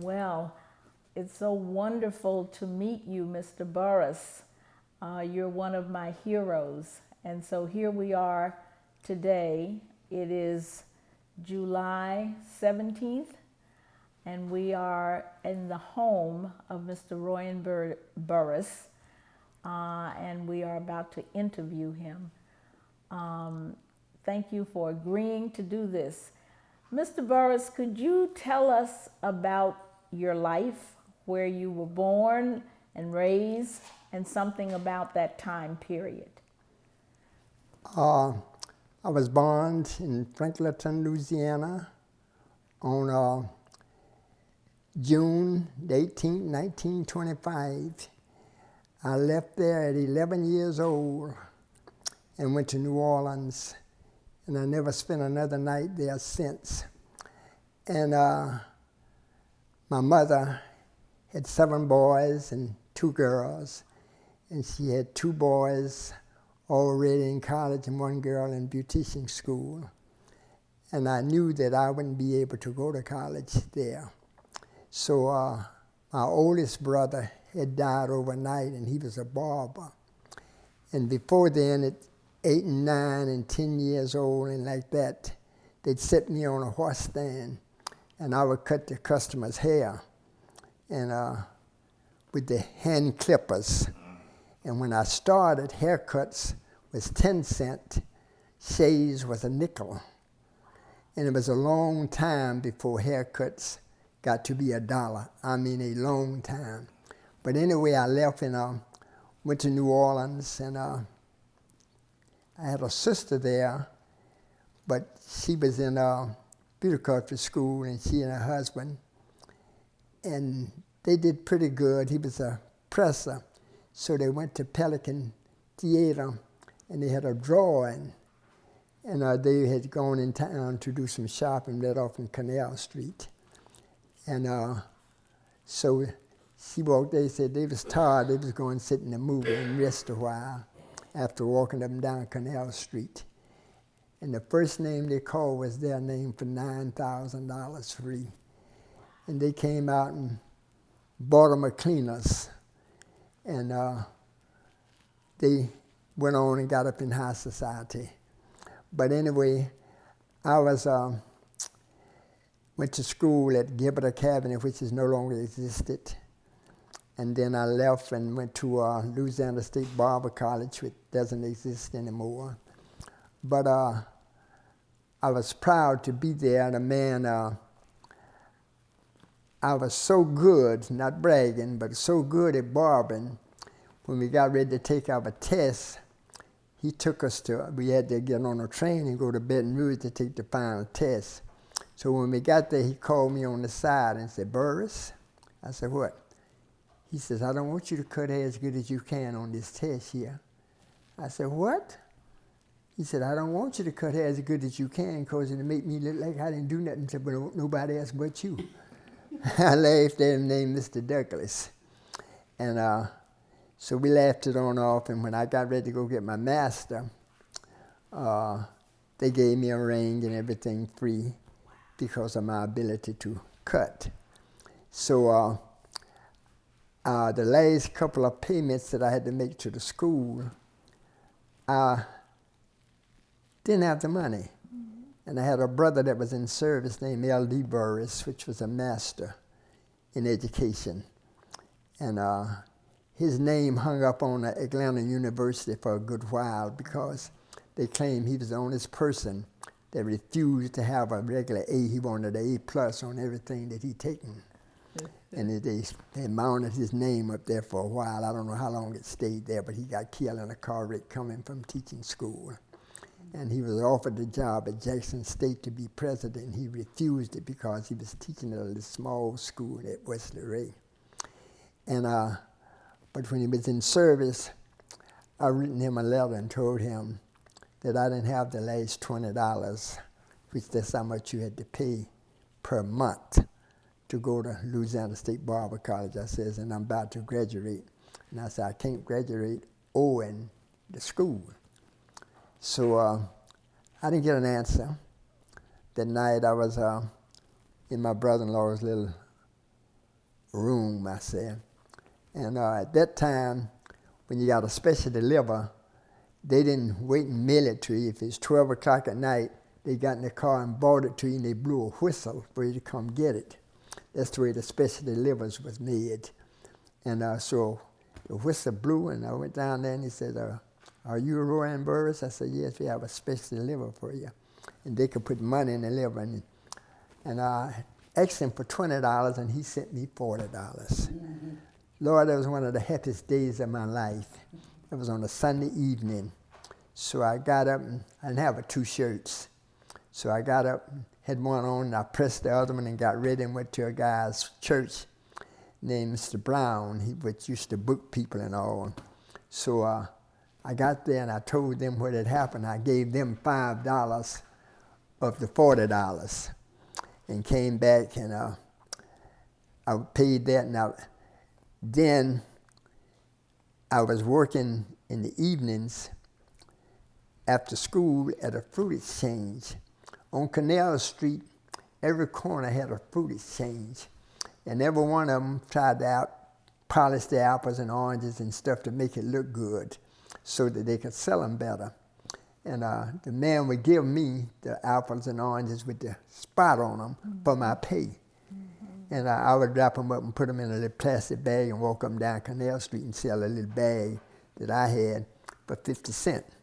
Well, it's so wonderful to meet you, Mr. Burris. You're one of my heroes. And so here we are today. It is July 17th, and we are in the home of Mr. Royan Burris, and we are about to interview him. Thank you for agreeing to do this. Mr. Burris, could you tell us about your life, where you were born and raised, and something about that time period? I was born in Franklinton, Louisiana on June 18, 1925. I left there at 11 years old and went to New Orleans, and I never spent another night there since. And my mother had 7 boys and 2 girls, and she had 2 boys already in college and 1 girl in beautician school. And I knew that I wouldn't be able to go to college there. So my oldest brother had died overnight, and he was a barber. And before then, at 8 and 9 and 10 years old and like that, they'd set me on a horse stand, and I would cut the customer's hair and with the hand clippers. And when I started, haircuts was 10 cents, shaves was a nickel. And it was a long time before haircuts got to be $1. I mean, a long time. But anyway, I left and went to New Orleans, and I had a sister there, but she was in Heter-Clifford school, and she and her husband, and they did pretty good. He was a presser, so they went to Pelican Theater, and they had a drawing, and they had gone in town to do some shopping right off on Canal Street. And so she walked there, said they was tired, they was going to sit in the movie and rest a while after walking up and down Canal Street. And the first name they called was their name for $9,000 free. And they came out and bought them a cleaners. And they went on and got up in high society. But anyway, I was went to school at Gilbert Academy, which is no longer existed. And then I left and went to Louisiana State Barber College, which doesn't exist anymore. But I was proud to be there, and I was so good, not bragging, but so good at barbering. When we got ready to take our test, he took us we had to get on a train and go to Baton Rouge to take the final test. So when we got there, he called me on the side and said, "Burris?" I said, "What?" He says, "I don't want you to cut hair as good as you can on this test here." I said, "What?" He said, "I don't want you to cut hair as good as you can because it'll make me look like I didn't do nothing to nobody else but you." I laughed at him, named Mr. Douglas. And so we laughed it on off, and when I got ready to go get my master, they gave me a ring and everything free because of my ability to cut. So the last couple of payments that I had to make to the school, I didn't have the money. And I had a brother that was in service named L.D. Burris, which was a master in education. And his name hung up on Atlanta University for a good while because they claimed he was the only person that refused to have a regular A. He wanted an A+ on everything that he'd taken. And they mounted his name up there for a while. I don't know how long it stayed there, but he got killed in a car wreck coming from teaching school. And he was offered the job at Jackson State to be president. He refused it because he was teaching at a small school at West Luray. And but when he was in service, I written him a letter and told him that I didn't have the last $20, which that's how much you had to pay per month to go to Louisiana State Barber College. I says, and I'm about to graduate. And I said, I can't graduate owing the school. So I didn't get an answer. That night I was in my brother-in-law's little room, I said. And at that time, when you got a specialty liver, they didn't wait and mail it to you. If it's 12 o'clock at night, they got in the car and brought it to you, and they blew a whistle for you to come get it. That's the way the specialty livers was made. And so the whistle blew, and I went down there, and he said, are you Royan Burris? I said, yes, we have a specialty liver for you. And they could put money in the liver. And I asked him for $20, and he sent me $40. Mm-hmm. Lord, that was one of the happiest days of my life. It was on a Sunday evening. So I got up, and I didn't have 2 shirts. So I got up, had one on, and I pressed the other one and got ready and went to a guy's church named Mr. Brown. He used to book people and all. So I got there, and I told them what had happened. I gave them $5 of the $40 and came back, and I paid that. And then I was working in the evenings after school at a fruit exchange. On Canal Street, every corner had a fruit exchange. And every one of them tried to polish the apples and oranges and stuff to make it look good so that they could sell them better. And the man would give me the apples and oranges with the spot on them for my pay. And I would wrap them up and put them in a little plastic bag and walk them down Canal Street and sell a little bag that I had for 50 cents.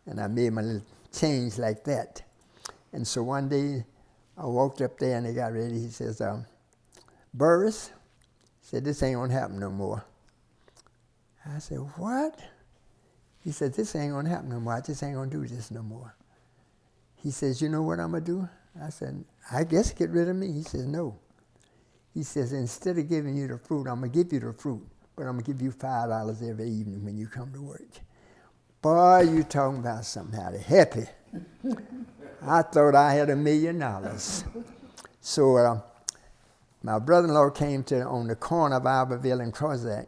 And I made my little change like that. And so one day I walked up there and they got ready. He says, Burris, said, this ain't gonna happen no more. I said, what? He said, this ain't gonna happen no more. I just ain't gonna do this no more. He says, you know what I'm gonna do? I said, I guess get rid of me. He says, no. He says, instead of giving you the fruit, I'm going to give you the fruit, but I'm going to give you $5 every evening when you come to work. Boy, you talking about somebody happy. I thought I had $1 million. So my brother-in-law came on the corner of Iberville and Crozat,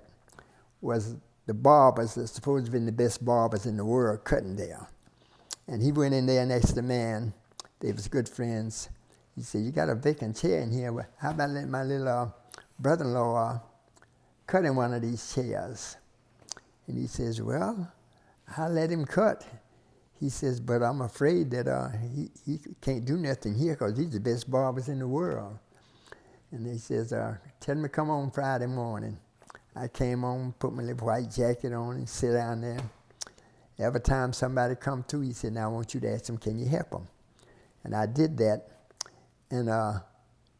was the barbers that's supposed to be the best barbers in the world cutting there. And he went in there and asked the man, they was good friends, he said, you got a vacant chair in here. Well, how about letting my little brother-in-law cut in one of these chairs? And he says, well, I'll let him cut. He says, but I'm afraid that he can't do nothing here because he's the best barbers in the world. And he says, tell him to come on Friday morning. I came on, put my little white jacket on and sit down there. Every time somebody come through, he said, now I want you to ask him, can you help him? And I did that. And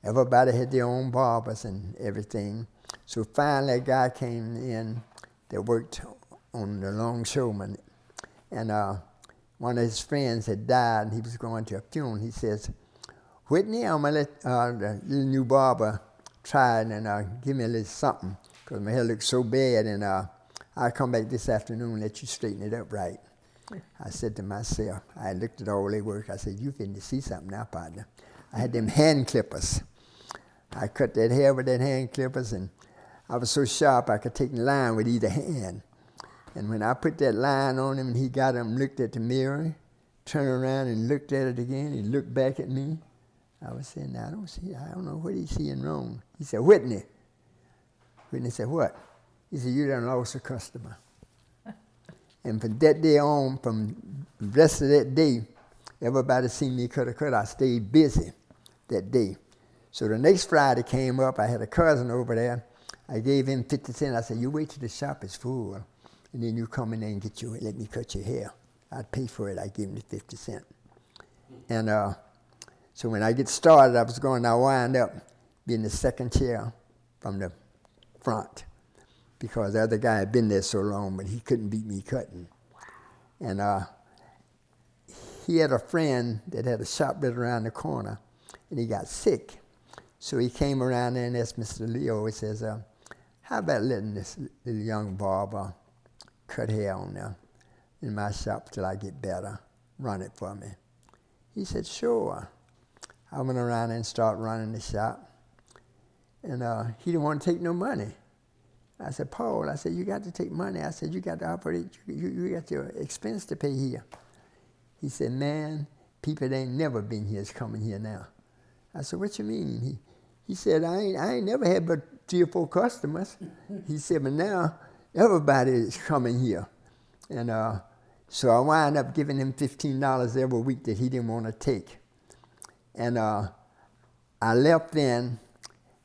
everybody had their own barbers and everything. So finally a guy came in that worked on the longshoreman. And one of his friends had died and he was going to a funeral. He says, Whitney, I'm going to let the little new barber try it and give me a little something because my hair looks so bad, and I'll come back this afternoon and let you straighten it up right. I said to myself, I looked at all their work, I said, you finna see something now, partner. I had them hand clippers. I cut that hair with that hand clippers, and I was so sharp I could take the line with either hand. And when I put that line on him and he got him, looked at the mirror, turned around and looked at it again, he looked back at me. I was saying, I don't know what he's seeing wrong. He said, Whitney. Whitney said, what? He said, you done lost a customer. And from that day on, from the rest of that day, everybody seen me cut a cut. I stayed busy that day. So the next Friday came up, I had a cousin over there. I gave him 50 cents. I said, you wait till the shop is full, and then you come in there and let me cut your hair. I'd pay for it. I gave him the 50 cents. And so when I get started, I was going to wind up being the second chair from the front because the other guy had been there so long, but he couldn't beat me cutting. And he had a friend that had a shop right around the corner, and he got sick. So he came around there and asked Mr. Leo, he says, how about letting this little young barber cut hair on there in my shop till I get better? Run it for me. He said, sure. I went around and started running the shop. And he didn't want to take no money. I said, Paul, I said, you got to take money. I said, you got to operate, you got your expense to pay here. He said, man, people that ain't never been here is coming here now. I said, what you mean? He said, I ain't never had but 3 or 4 customers. He said, but now everybody is coming here. And so I wound up giving him $15 every week that he didn't want to take. And I left then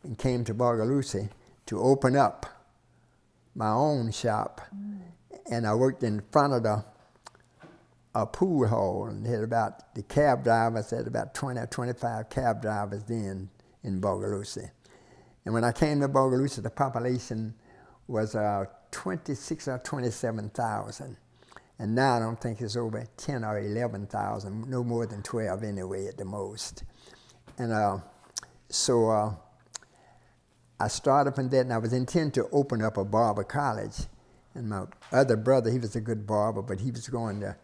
and came to Bogalusa to open up my own shop. And I worked in front of a pool hall, and had the cab drivers had about 20 or 25 cab drivers then in Bogalusa. And when I came to Bogalusa, the population was 26 or 27,000. And now I don't think it's over 10 or 11,000, no more than 12 anyway at the most. And so I started from that, and I was intending to open up a barber college. And my other brother, he was a good barber, but he was going to,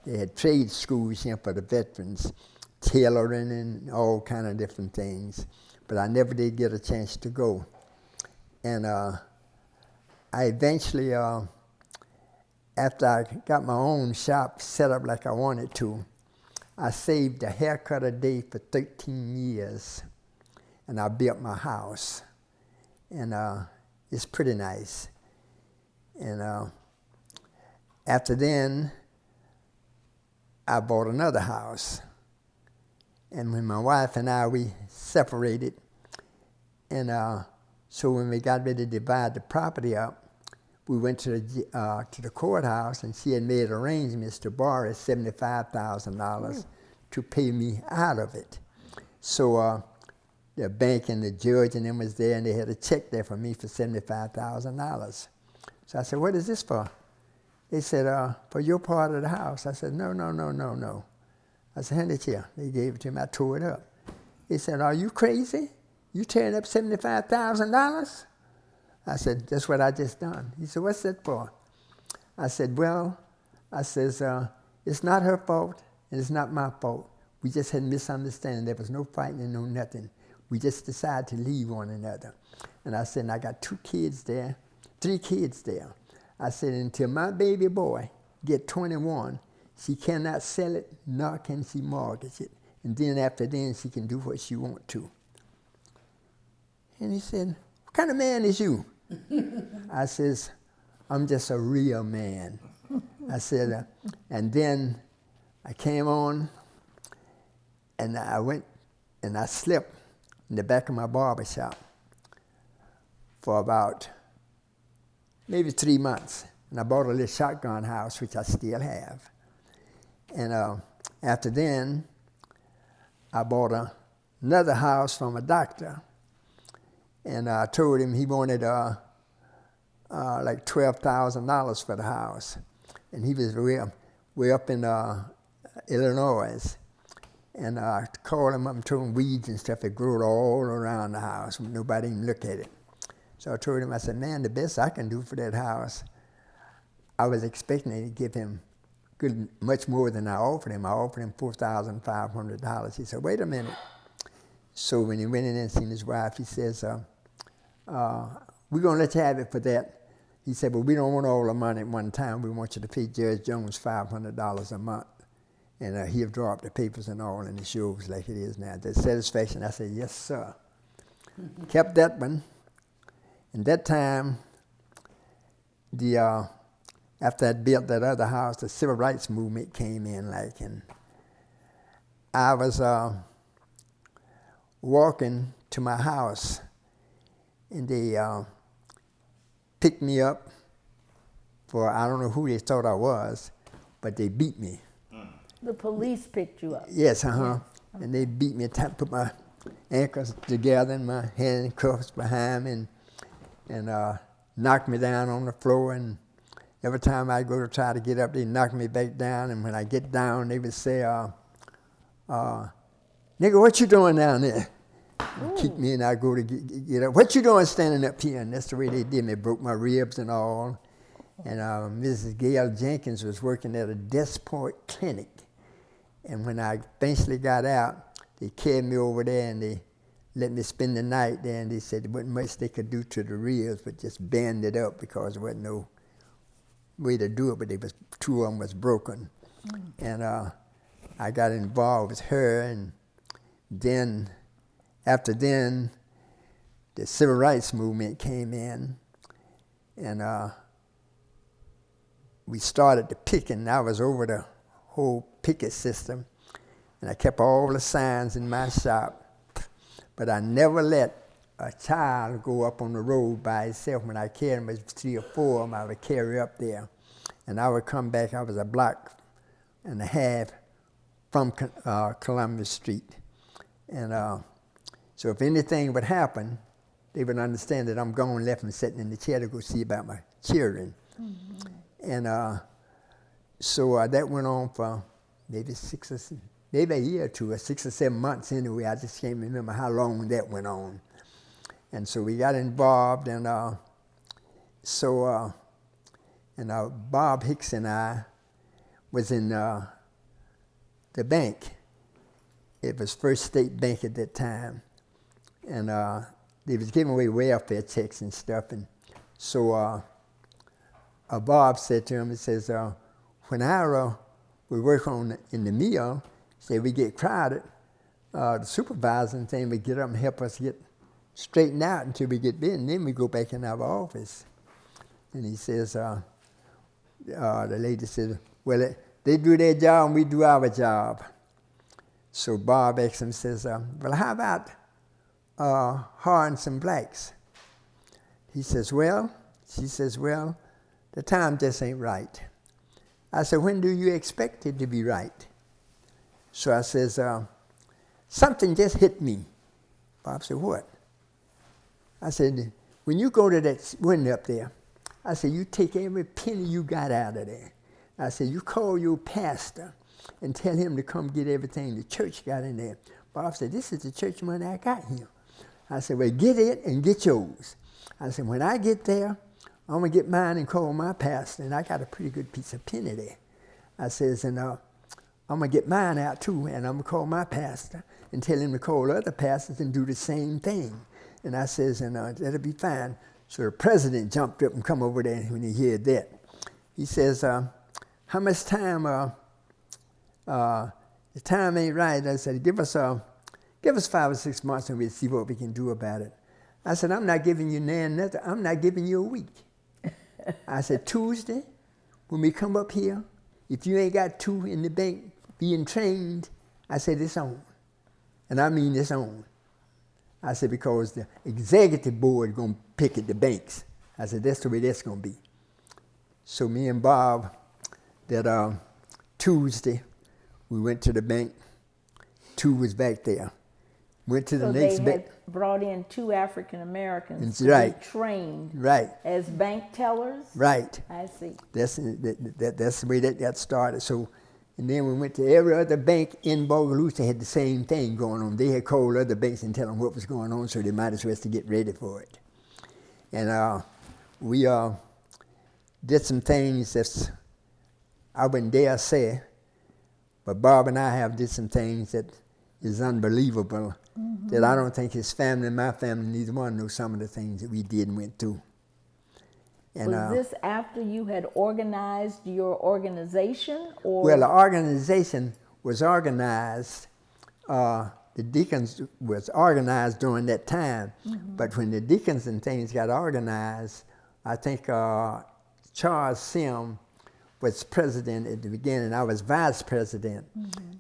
they had trade schools here for the veterans, tailoring and all kind of different things. But I never did get a chance to go. And I eventually, after I got my own shop set up like I wanted to, I saved a haircut a day for 13 years. And I built my house. And it's pretty nice. And after then, I bought another house. And when my wife and I, we separated. And so when we got ready to divide the property up, we went to the courthouse, and she had made arrangements to borrow $75,000 to pay me out of it. So the bank and the judge and them was there, and they had a check there for me for $75,000. So I said, what is this for? They said, for your part of the house. I said, no. I said, hand it here. They gave it to me. I tore it up. They said, are you crazy? You tearing up $75,000? I said, that's what I just done. He said, what's that for? I said, well, it's not her fault, and it's not my fault. We just had a misunderstanding. There was no fighting and no nothing. We just decided to leave one another. And I said, and I got 3 kids there. I said, until my baby boy get 21, she cannot sell it, nor can she mortgage it. And then after then, she can do what she want to. And he said, what kind of man is you? I says, I'm just a real man. I said, and then I came on, and I went and I slept in the back of my barber shop for about maybe 3 months. And I bought a little shotgun house, which I still have. And after then, I bought another house from a doctor. And I told him he wanted like $12,000 for the house. And he was way up in Illinois. And I called him up and told him weeds and stuff had grown all around the house. Nobody even looked at it. So I told him, I said, man, the best I can do for that house, I was expecting to give him much more than I offered him. I offered him $4,500. He said, wait a minute. So when he went in and seen his wife, he says, we're going to let you have it for that. He said, but we don't want all the money at one time. We want you to pay Judge Jones $500 a month. And he'll draw up the papers and all, and it shows like it is now. The satisfaction, I said, yes, sir. Kept that one. And that time, after I built that other house, the civil rights movement came in, and I was walking to my house, and they picked me up for, I don't know who they thought I was, but they beat me. The police picked you up? Yes, And they beat me, put my ankles together and my handcuffs behind me, and knocked me down on the floor. And every time I go to try to get up, they knock me back down. And when I get down, they would say, nigga, what you doing down there? Kick me, and I go to get up. What you doing standing up here? And that's the way they did me. Broke my ribs and all. And Mrs. Gail Jenkins was working at a Desport clinic. And when I eventually got out, they carried me over there, and they let me spend the night there. And they said there wasn't much they could do to the ribs, but just band it up, because there wasn't no way to do it. But 2 of them was broken. And I got involved with her, and then after then, the civil rights movement came in, and we started the picking. I was over the whole picket system, and I kept all the signs in my shop, but I never let a child go up on the road by himself. When I carried him, 3 or 4 of them, I would carry up there, and I would come back. I was a block and a half from Columbus Street, and so if anything would happen, they would understand that I'm gone, left and sitting in the chair to go see about my children. Mm-hmm. And so that went on for maybe maybe a year or 2, or 6 or 7 months anyway. I just can't remember how long that went on. And so we got involved, and Bob Hicks and I was in the bank. It was First State Bank at that time, and they was giving away welfare checks and stuff. And so Bob said to him, he says, when we work in the mill, say we get crowded, the supervisor and thing would get up and help us get straightened out until we get busy, and then we go back in our office. And he says, the lady said, well, they do their job and we do our job. So Bob asked him, says, well, how about hiring some blacks? She says, well, the time just ain't right. I said, when do you expect it to be right? So I says, something just hit me. Bob said, what? I said, when you go to that window up there, I said, you take every penny you got out of there. I said, you call your pastor and tell him to come get everything the church got in there. Bob said, this is the church money I got here. I said, well, get it and get yours. I said, when I get there, I'm going to get mine and call my pastor, and I got a pretty good piece of penny there. I says, and I'm going to get mine out too, and I'm going to call my pastor and tell him to call other pastors and do the same thing. And I says, and that'll be fine. So the president jumped up and come over there when he heard that. He says, how much time, the time ain't right. I said, give us 5 or 6 months and we'll see what we can do about it. I said, I'm not giving you nothing. I'm not giving you a week. I said, Tuesday, when we come up here, if you ain't got 2 in the bank being trained, I said, it's on. And I mean it's on. I said, because the executive board is going to pick at the banks. I said, that's the way that's going to be. So me and Bob, that Tuesday, we went to the bank. 2 was back there. Went to the next bank. So they had brought in 2 African Americans to be trained as bank tellers? Right. I see. That's the way that got started. So, and then we went to every other bank in Bogalusa, had the same thing going on. They had called other banks and tell them what was going on, so they might as well to get ready for it. And we did some things that I wouldn't dare say, but Bob and I have did some things that is unbelievable, that I don't think his family and my family, neither one know some of the things that we did and went through. And, was this after you had organized your organization? Or? Well, the organization was organized, the deacons was organized during that time, but when the deacons and things got organized, I think Charles Simmons was president at the beginning. I was vice president.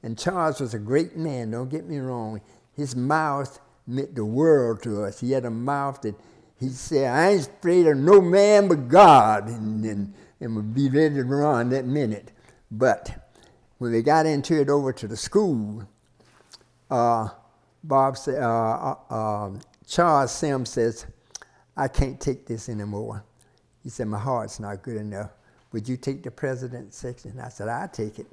And Charles was a great man, don't get me wrong. His mouth meant the world to us. He had a mouth that he said, I ain't afraid of no man but God, and would be ready to run that minute. But when we got into it over to the school, Bob said, Charles Simmons says, I can't take this anymore. He said, my heart's not good enough. Would you take the president's section? I said, I'll take it.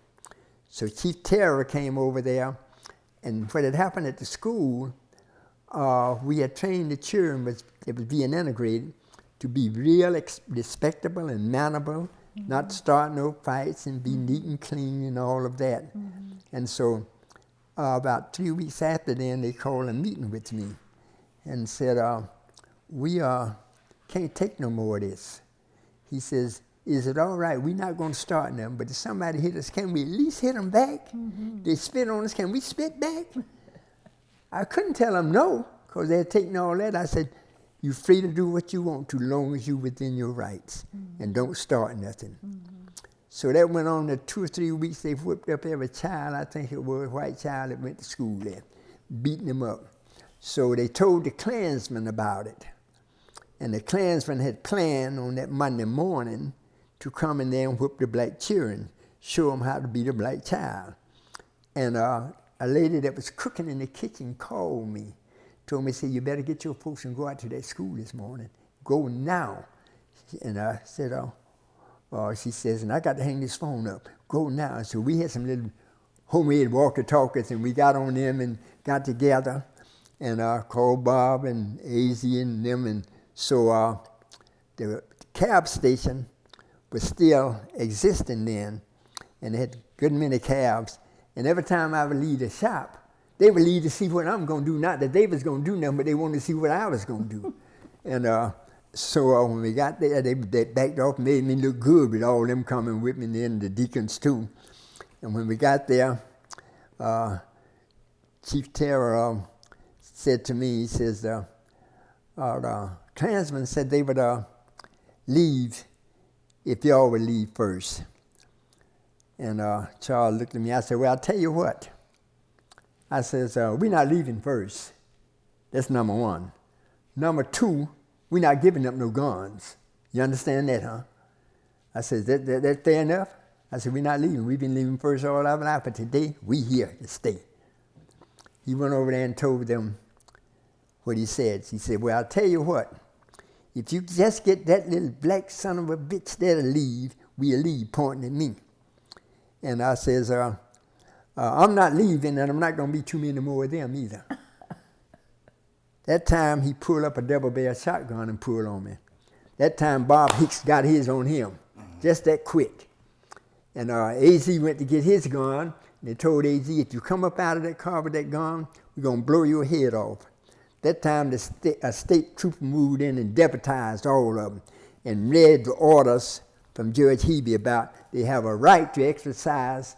So Chief Terror came over there, and what had happened at the school, we had trained the children, it was being integrated, to be real respectable and mannerable, not start no fights and be neat and clean and all of that. And so about 3 weeks after then, they called a meeting with me and said, we can't take no more of this. He says, is it all right? We're not going to start them, but if somebody hit us, can we at least hit them back? They spit on us, can we spit back? I couldn't tell them no, because they had taken all that. I said, You're free to do what you want to, long as you're within your rights, and don't start nothing. So that went on to 2 or 3 weeks. They whipped up every child, I think it was a white child that went to school there, beating them up. So they told the Klansmen about it. And the Klansmen had planned on that Monday morning to come in there and whip the black children, show them how to beat a black child. And a lady that was cooking in the kitchen called me, told me, said, you better get your folks and go out to that school this morning. Go now. And I said, she says, and I got to hang this phone up. Go now. So we had some little homemade walkie-talkies, and we got on them and got together and called Bob and AZ and them. And so the cab station was still existing then, and they had a good many cabs. And every time I would leave the shop, they would leave to see what I'm going to do. Not that they was going to do nothing, but they wanted to see what I was going to do. And so when we got there, they backed off, made me look good with all them coming with me, and then the deacons too. And when we got there, Chief Terror said to me, he says, the Klansmen said they would leave if y'all would leave first. And Charles looked at me. I said, well, I'll tell you what. I says, we're not leaving first. That's number one. Number two, we're not giving up no guns. You understand that, huh? I said, that fair enough? I said, we're not leaving. We've been leaving first all our life, but today, we here to stay. He went over there and told them what he said. He said, well, I'll tell you what. If you just get that little black son of a bitch there to leave, we'll leave, pointing at me. And I says, I'm not leaving, and I'm not going to be too many more of them either. That time, he pulled up a double-barrel shotgun and pulled on me. That time, Bob Hicks got his on him, just that quick. And AZ went to get his gun, and they told AZ, if you come up out of that car with that gun, we're going to blow your head off. That time, a state trooper moved in and deputized all of them and read the orders from Judge Hebe about they have a right to exercise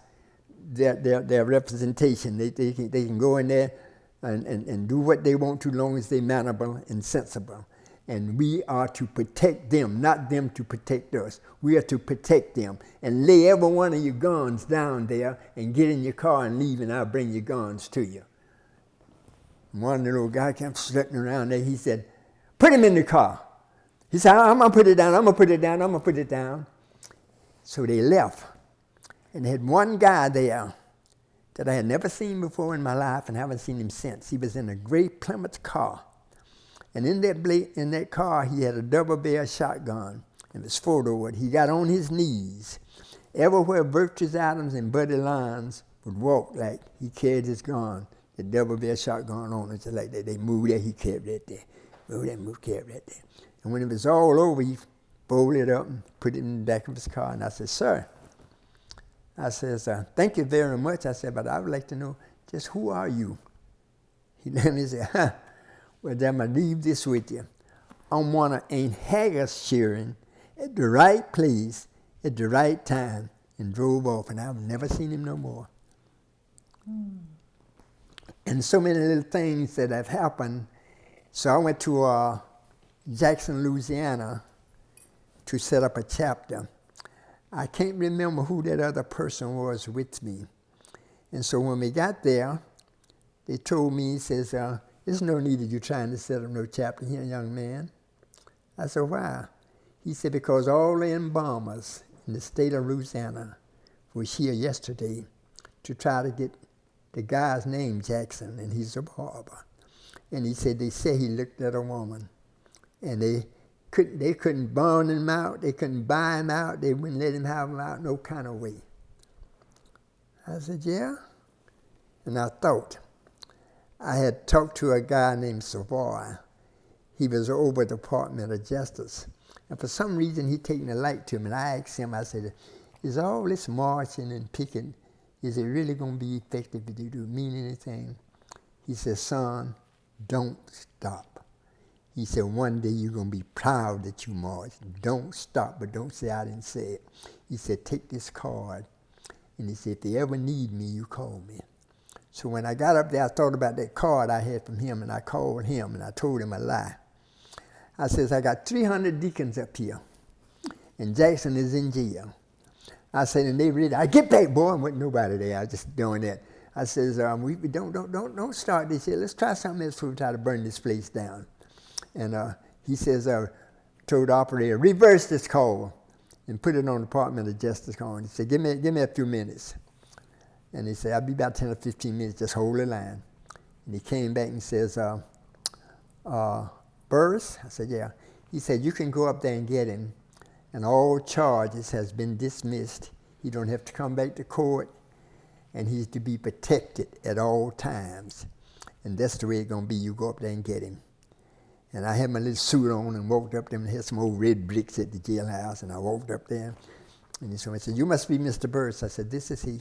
their representation. They can go in there and do what they want to, long as they're mannerable and sensible. And we are to protect them, not them to protect us. We are to protect them. And lay every one of your guns down there and get in your car and leave, and I'll bring your guns to you. One little guy kept slipping around there. He said, put him in the car. He said, I'm going to put it down, I'm going to put it down, I'm going to put it down. So they left. And they had one guy there that I had never seen before in my life and haven't seen him since. He was in a gray Plymouth car. And in that car, he had a double-barrel shotgun. It was four-door. He got on his knees. Everywhere Virtues Adams and Buddy Lyons would walk, like he carried his gun, the double-barrel shotgun on it, just like that. They moved there, he carried that there. Moved that, moved, carried that there. And when it was all over, he folded it up and put it in the back of his car. And I said, sir, I says, thank you very much. I said, but I would like to know, just who are you? He let me say, well, then I leave this with you. I'm one of Aunt Haggard's children at the right place at the right time, and drove off, and I've never seen him no more. And so many little things that have happened. So I went to Jackson, Louisiana to set up a chapter. I can't remember who that other person was with me. And so when we got there, they told me, he says, there's no need of you trying to set up no chapter here, young man. I said, why? He said, because all the embalmers in the state of Louisiana was here yesterday to try to get the guy's name Jackson, and he's a barber. And he said he looked at a woman, and they couldn't bond him out, they couldn't buy him out, they wouldn't let him have him out no kind of way. I said, yeah? And I thought, I had talked to a guy named Zoharah. He was over the Department of Justice. And for some reason, he taken a light to him, and I asked him, I said, is all this marching and picking, is it really going to be effective? Do it mean anything? He said, son, don't stop. He said, one day you're going to be proud that you marched. Don't stop, but don't say I didn't say it. He said, take this card. And he said, if they ever need me, you call me. So when I got up there, I thought about that card I had from him, and I called him, and I told him a lie. I says, I got 300 deacons up here, and Jackson is in jail. I said, and they ready, I get back, boy, and wasn't nobody there. I was just doing that. I says, we don't start this here. Let's try something else before we try to burn this place down. And he says, told the operator, reverse this call and put it on the Department of Justice call. And he said, give me a few minutes. And he said, I'll be about 10 or 15 minutes, just hold the line. And he came back and says, Burris? I said, yeah. He said, you can go up there and get him, and all charges has been dismissed. He don't have to come back to court, and he's to be protected at all times. And that's the way it's going to be. You go up there and get him. And I had my little suit on and walked up there and had some old red bricks at the jailhouse, and I walked up there. And he said, you must be Mr. Burris. I said, this is he.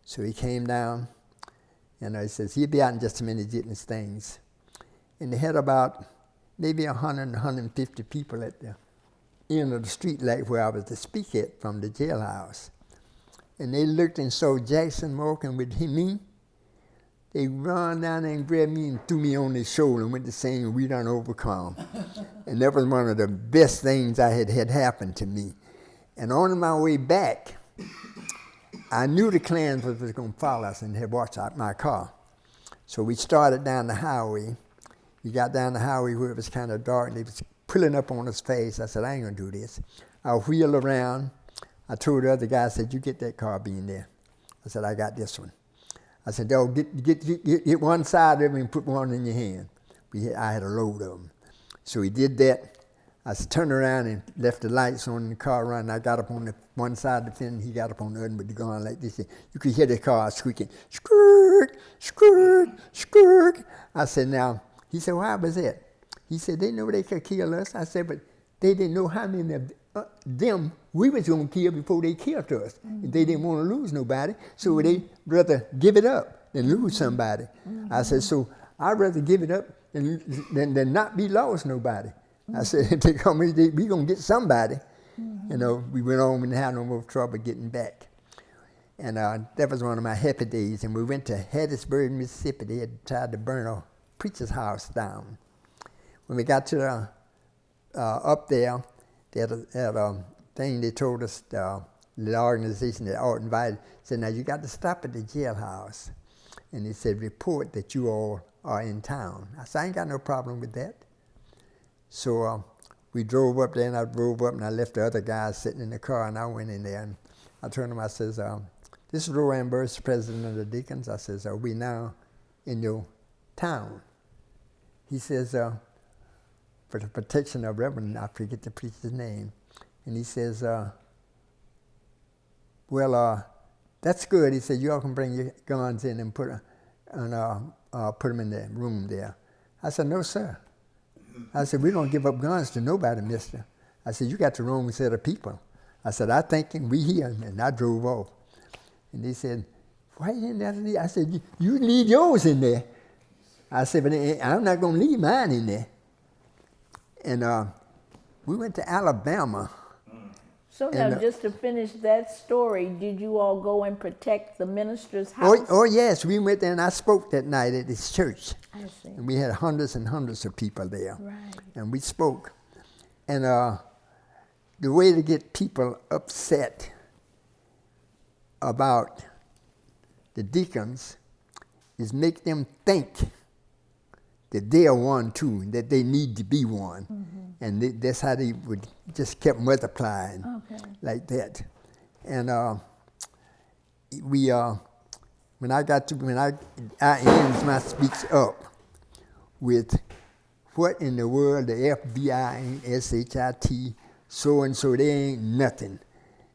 So he came down, and he says, he'll be out in just a minute getting his things. And they had about maybe 100, 150 people at the end of the street like where I was to speak at from the jailhouse. And they looked and saw Jackson walking with me. They run down there and grabbed me and threw me on their shoulder and went to saying, we done overcome. And that was one of the best things I had happened to me. And on my way back, I knew the Klansmen was going to follow us and had watched out my car. So we started down the highway. We got down the highway where it was kind of dark, and they was pulling up on us fast. I said, I ain't going to do this. I'll wheel around. I told the other guy, I said, you get that car being there. I said, I got this one. I said, oh, get one side of it and put one in your hand. I had a load of them. So he did that. I turned around and left the lights on in the car running. I got up on the one side of the fence, and he got up on the other with the gun like this. You could hear the car squeaking, squirk, squirk, squirk. I said, now, he said, why was that? He said, they knew they could kill us. I said, but they didn't know how many of them we was going to kill before they killed us. Mm-hmm. They didn't want to lose nobody, so mm-hmm. they'd rather give it up than lose somebody. Mm-hmm. I said, so I'd rather give it up than not be lost nobody. Mm-hmm. I said, if they come, we going to get somebody. Mm-hmm. You know, we went on and had no more trouble getting back. And that was one of my happy days. And we went to Hattiesburg, Mississippi. They had tried to burn a preacher's house down. When we got to up there, they had a thing they told us, the organization that all invited, said, now you got to stop at the jailhouse. And they said, report that you all are in town. I said, I ain't got no problem with that. So we drove up there, and I drove up, and I left the other guys sitting in the car, and I went in there, and I turned to him, I says, this is Royan Burris, president of the deacons. I says, are we now in your town? He says, for the protection of Reverend, I forget the preacher's name. And he says, that's good. He said, you all can bring your guns in and put them in the room there. I said, no, sir. I said, we don't give up guns to nobody, mister. I said, you got the wrong set of people. I said, I think we here, and I drove off. And they said, why you in there? I said, you leave yours in there. I said, but I'm not going to leave mine in there. And we went to Alabama. So now, just to finish that story, did you all go and protect the minister's house? Oh yes, we went there, and I spoke that night at his church. I see. And we had hundreds and hundreds of people there. Right. And we spoke. And the way to get people upset about the deacons is make them think that they are one too, and that they need to be one. Mm-hmm. And that's how they would just kept multiplying like that. And when I ended my speech up with what in the world the FBI ain't SHIT, so-and-so, they ain't nothing.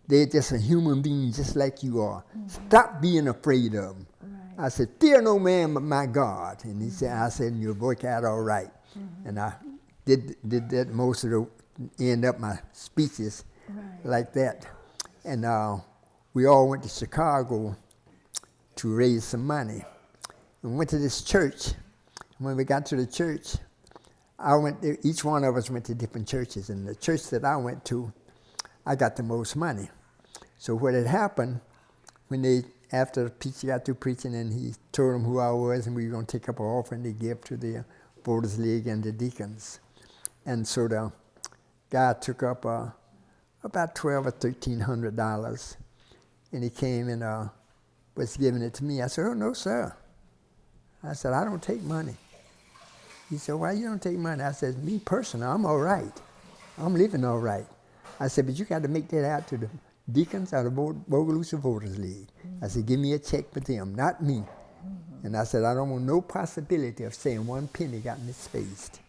They're just a human being just like you are. Mm-hmm. Stop being afraid of them. Right. I said, fear no man but my God. And he said, I said, you'll work out all right. Mm-hmm. And I did that most of the end up my speeches like that. And we all went to Chicago to raise some money. We went to this church. When we got to the church, each one of us went to different churches. And the church that I went to, I got the most money. So what had happened, after the preacher got through preaching, and he told them who I was, and we were going to take up an offering to give to the Voters League and the deacons. And so the guy took up about $1,200 or $1,300, and he came and was giving it to me. I said, "Oh, no, sir." I said, "I don't take money." He said, "Why you don't take money?" I said, "Me personally, I'm all right. I'm living all right." I said, "But you got to make that out to the deacons of the Bogalusa Voters League." I said, "Give me a check for them, not me." And I said, "I don't want no possibility of saying one penny got misspaced."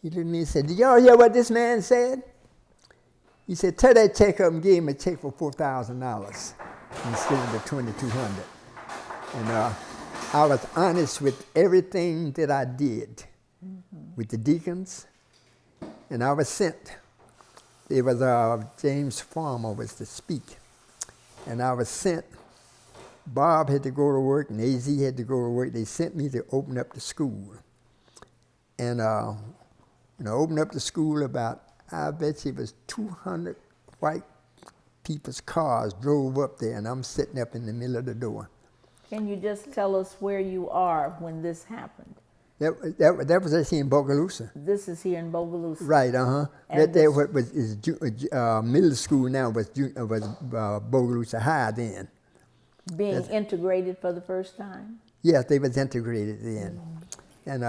He looked at me and said, "Did y'all hear what this man said?" He said, "Tear that check up and give him a check for $4,000 instead of the $2,200. And I was honest with everything that I did with the deacons, and I was sent. There was James Farmer was to speak, and I was sent. Bob had to go to work, and AZ had to go to work. They sent me to open up the school. And opened up the school about, I bet you it was 200 white people's cars drove up there, and I'm sitting up in the middle of the door. Can you just tell us where you are when this happened? That was actually in Bogalusa. This is here in Bogalusa. Right, That there is middle school now was Bogalusa High then. Being integrated for the first time? Yes, they was integrated then. And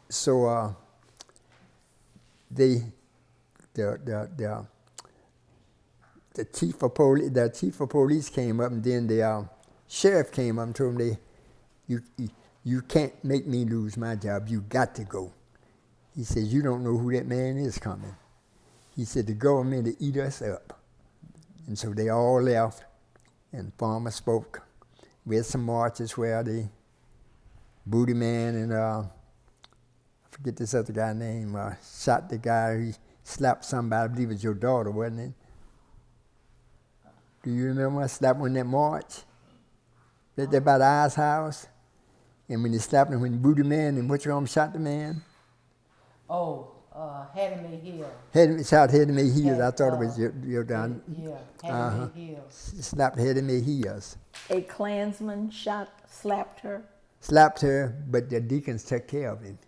so the chief of police came up, and then the sheriff came up and told him, you can't make me lose my job. You got to go. He said, "You don't know who that man is coming." He said, "The government will eat us up." And so they all left, and Farmer spoke. We had some marches where the Booty Man and I forget this other guy's name, shot the guy who slapped somebody. I believe it was your daughter, wasn't it? Do you remember I slapped one that march? Right there by the Ice House? And when he slapped him, when Booty Man and shot the man? Oh, Heter-Clifford. Shot Heter-Clifford heels. I thought it was your daughter. Yeah, Heter-Clifford heels. Slapped Heter-Clifford heels. A Klansman slapped her? Slapped her, but the deacons took care of him.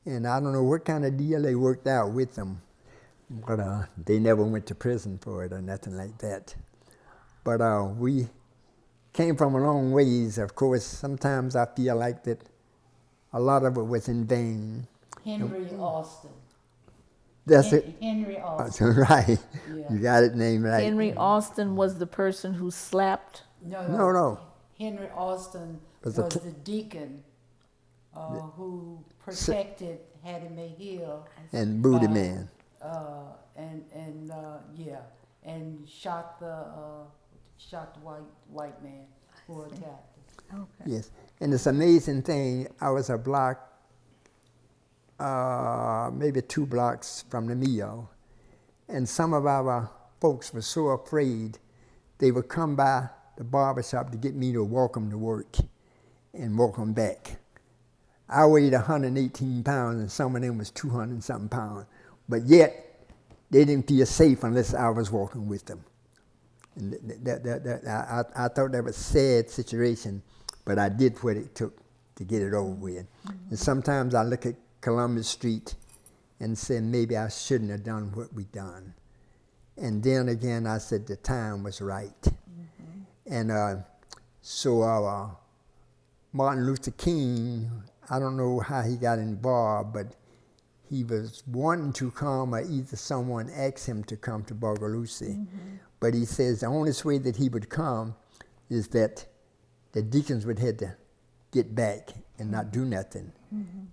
And I don't know what kind of deal they worked out with them, but they never went to prison for it or nothing like that. But we came from a long ways. Of course, sometimes I feel like that a lot of it was in vain. Henry Austin. That's it. Henry Austin. Right. Yeah. You got it named right. Henry Austin was the person who slapped? No. Henry Austin was the deacon who protected Heter-Clifford Hill and Booty Man. And shot the white man who attacked him. Okay. Yes, and it's amazing thing. I was a block, maybe 2 blocks from the mill, and some of our folks were so afraid they would come by the barbershop to get me to walk them to work and walk them back. I weighed 118 pounds, and some of them was 200 and something pounds, but yet they didn't feel safe unless I was walking with them. And I thought that was a sad situation, but I did what it took to get it over with. And sometimes I look at Columbus Street and say maybe I shouldn't have done what we done. And then again I said the time was right. And so Martin Luther King, I don't know how he got involved, but he was wanting to come, or either someone asked him to come to Bogalusa. But he says the only way that he would come is that the deacons would have to get back and not do nothing.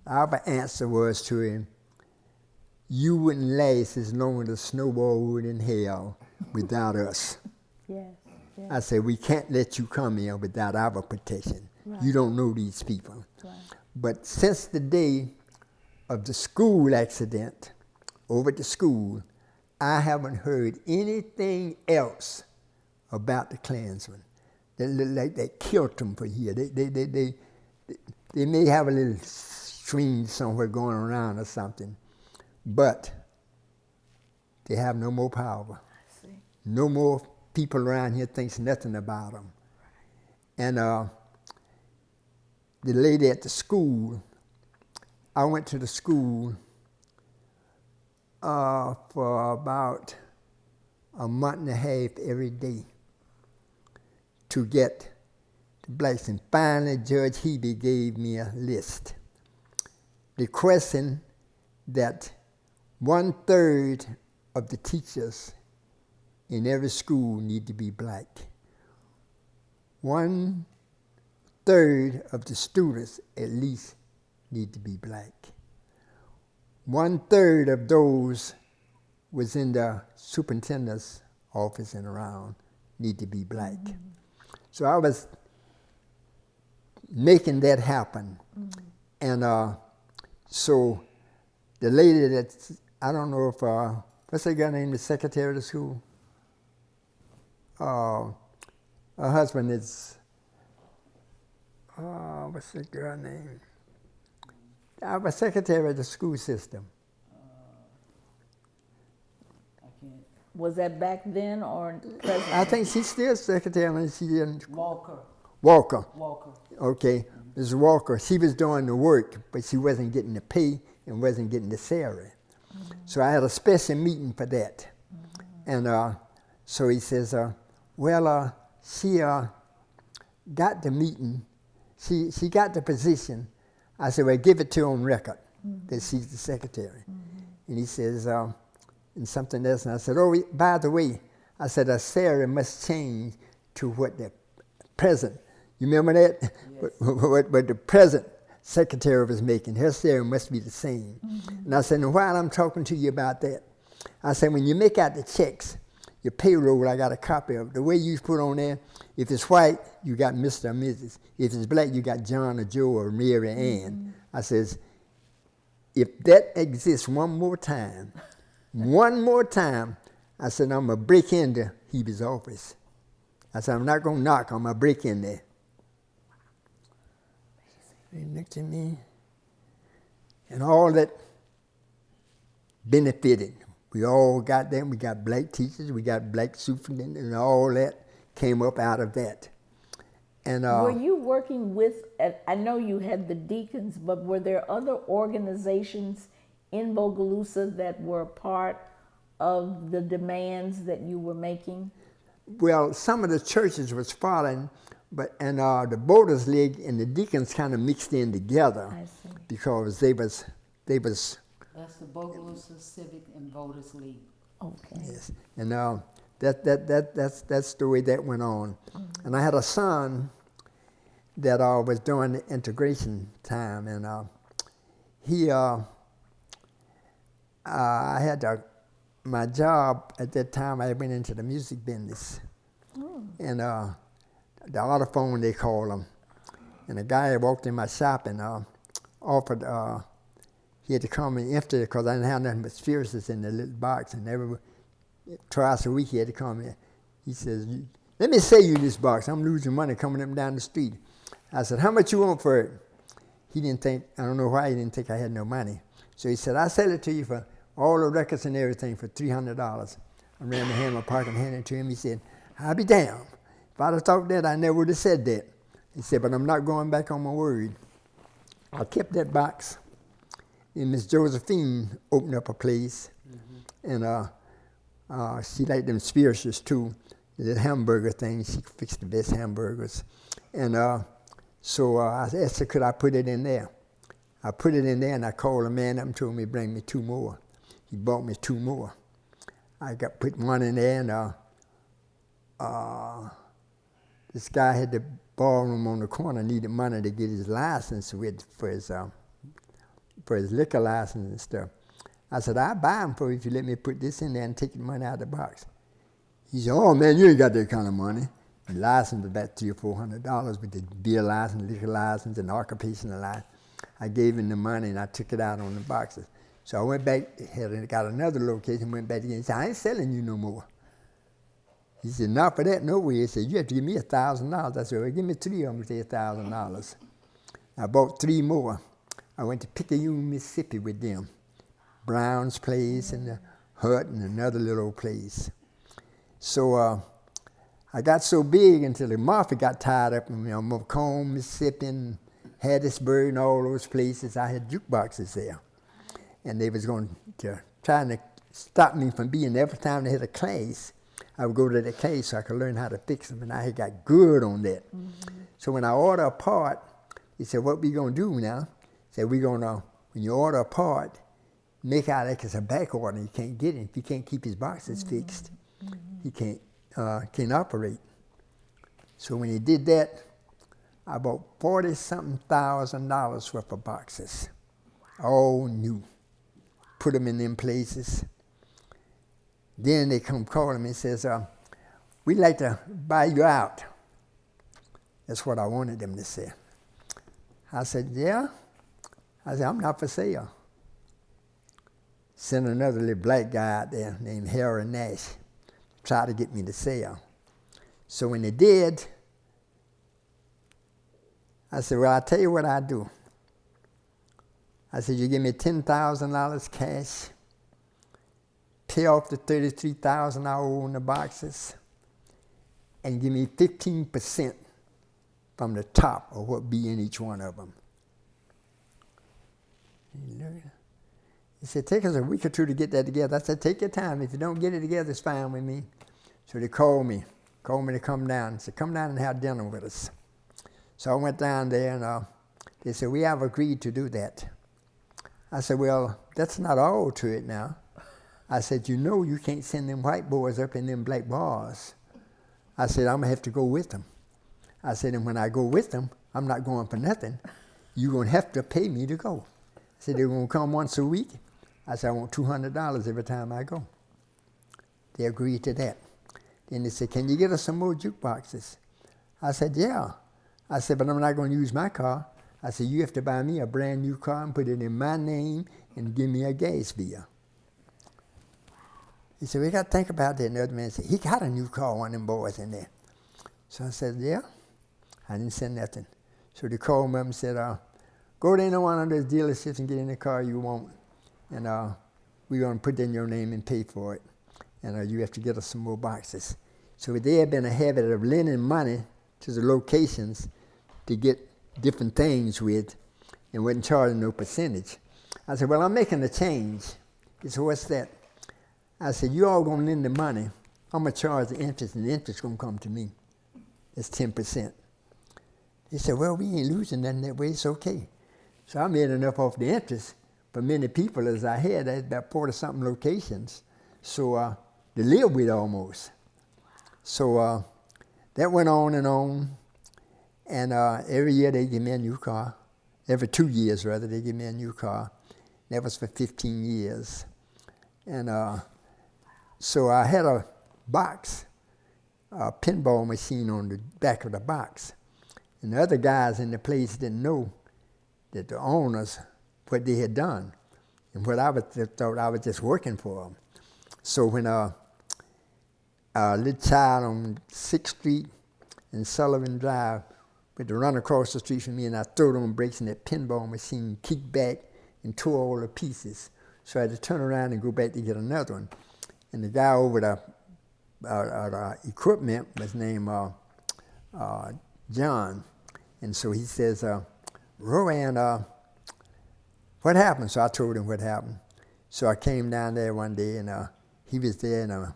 Our answer was to him, "You wouldn't last as long as a snowball would in hell without us." Yes. I said, "We can't let you come here without our protection. Right. You don't know these people." Right. But since the day of the school accident over at the school, I haven't heard anything else about the Klansmen. They look like they killed them for here. They may have a little stream somewhere going around or something, but they have no more power. I see. No more people around here thinks nothing about them. And the lady at the school, I went to the school for about a month and a half every day to get the blacks. And finally, Judge Hebe gave me a list requesting that 1/3 of the teachers in every school need to be black. 1/3 of the students at least need to be black. 1/3 of those was in the superintendent's office and around need to be black. So I was making that happen. And so the lady that, I don't know if, what's that guy named, the secretary of the school? Her husband is, what's that girl name? I was secretary of the school system. I can't. Was that back then or present? I think she's still secretary. I mean, she didn't. Walker. Walker. Walker. Okay, Ms. Walker. She was doing the work, but she wasn't getting the pay and wasn't getting the salary. So I had a special meeting for that. And so he says, she got the meeting. She got the position. I said, well, give it to her on record that she's the secretary. And he says, and something else. And I said, oh, by the way, I said, a salary must change to what the present, you remember that? Yes. What the present secretary was making. Her salary must be the same. And I said, and while I'm talking to you about that, I said, when you make out the checks, your payroll, I got a copy of it. The way you put on there, if it's white, you got Mr. or Mrs. If it's black, you got John or Joe or Mary Ann. I says, if that exists one more time, I said, I'm going to break into Hebe's office. I said, I'm not going to knock, I'm going to break in there. They looked at me, and all that benefited. We all got them. We got black teachers. We got black superintendents, and all that came up out of that. And were you working with? I know you had the deacons, but were there other organizations in Bogalusa that were part of the demands that you were making? Well, some of the churches was following, but the Boaters League and the deacons kind of mixed in together. I see. Because they was. That's the Bogalusa Civic and Voters League. Okay. Yes, and that's the way that went on. And I had a son that was doing the integration time, and I had my job at that time. I went into the music business, and the autophone they call them, and a guy walked in my shop and offered. He had to come and empty it because I didn't have nothing but spirits in the little box, and twice a week he had to come in. He says, let me sell you this box. I'm losing money coming up and down the street. I said, how much you want for it? He didn't think, I don't know why he didn't think I had no money. So he said, I'll sell it to you for all the records and everything for $300. I ran to Hammer Park and handed it to him. He said, I'll be damned. If I'd have thought that, I never would have said that. He said, but I'm not going back on my word. I kept that box. And Miss Josephine opened up a place, and she liked them spirituals too. The hamburger thing, she fixed the best hamburgers. And so I asked her, could I put it in there? I put it in there, and I called a man up and told me to bring me 2 more. He bought me 2 more. I put one in there, and this guy had the ballroom on the corner, needed money to get his license for his liquor license and stuff. I said, I'll buy them for you if you let me put this in there and take the money out of the box. He said, oh man, you ain't got that kind of money. The license was about $300 or $400 with the beer license, liquor license, and occupational license. I gave him the money and I took it out on the boxes. So I went back, got another location, went back again. He said, I ain't selling you no more. He said, not for that, no way. He said, you have to give me $1,000. I said, well, give me 3 of them for $1,000. I bought 3 more. I went to Picayune, Mississippi with them. Brown's place and the hut and another little place. So I got so big until the mafia got tired up in Macomb, Mississippi, and Hattiesburg and all those places, I had jukeboxes there. And they was going to try to stop me from being there. Every time they had a class, I would go to the class so I could learn how to fix them, and I had got good on that. So when I order a part, he said, what we going to do now? He said, we're going to, when you order a part, make out like it's a back order. You can't get it. If you can't keep his boxes fixed, he can't operate. So when he did that, I bought $40-something thousand worth of boxes, all new. Put them in them places. Then they come calling me and says, we'd like to buy you out. That's what I wanted them to say. I said, yeah? I said, I'm not for sale. Sent another little black guy out there named Harry Nash, try to get me to sell. So when they did, I said, well, I'll tell you what I do. I said, you give me $10,000 cash, pay off the $33,000 I owe on the boxes, and give me 15% from the top of what be in each one of them. He said, take us a week or two to get that together. I said, take your time. If you don't get it together, it's fine with me. So they called me to come down. They said, come down and have dinner with us. So I went down there, and they said, we have agreed to do that. I said, well, that's not all to it now. I said, you know you can't send them white boys up in them black bars. I said, I'm going to have to go with them. I said, and when I go with them, I'm not going for nothing. You're going to have to pay me to go. I said, they're going to come once a week. I said, I want $200 every time I go. They agreed to that. Then they said, can you get us some more jukeboxes? I said, yeah. I said, but I'm not going to use my car. I said, you have to buy me a brand new car and put it in my name and give me a gas bill. He said, we got to think about that. And the other man said, he got a new car, one of them boys in there. So I said, yeah. I didn't say nothing. So they called me up and said, go to any one of those dealerships and get in the car you want. And we're going to put in your name and pay for it. And you have to get us some more boxes. So they had been a habit of lending money to the locations to get different things with and wasn't charging no percentage. I said, well, I'm making a change. He said, what's that? I said, you all going to lend the money. I'm going to charge the interest, and the interest going to come to me. It's 10%. He said, well, we ain't losing nothing that way. It's okay. So I made enough off the interest for many people as I had. I had about 40-something locations. So to live with almost. So that went on. And every year they give me a new car. Every 2 years, rather, they give me a new car. That was for 15 years. And so I had a box, a pinball machine on the back of the box. And the other guys in the place didn't know that the owners, what they had done. And what I thought I was just working for them. So when a little child on 6th Street and Sullivan Drive went to run across the street from me, and I threw on brakes, and that pinball machine kicked back and tore all the pieces. So I had to turn around and go back to get another one. And the guy over the equipment was named John. And so he says, Royan, what happened? So I told him what happened. So I came down there one day, and he was there, and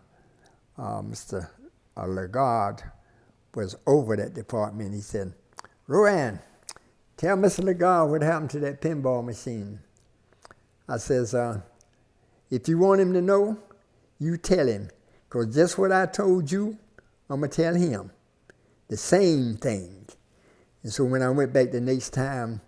Mr. Lagarde was over that department. He said, Royan, tell Mr. Lagarde what happened to that pinball machine. I says, if you want him to know, you tell him. Because just what I told you, I'm going to tell him. The same thing. And so when I went back the next time,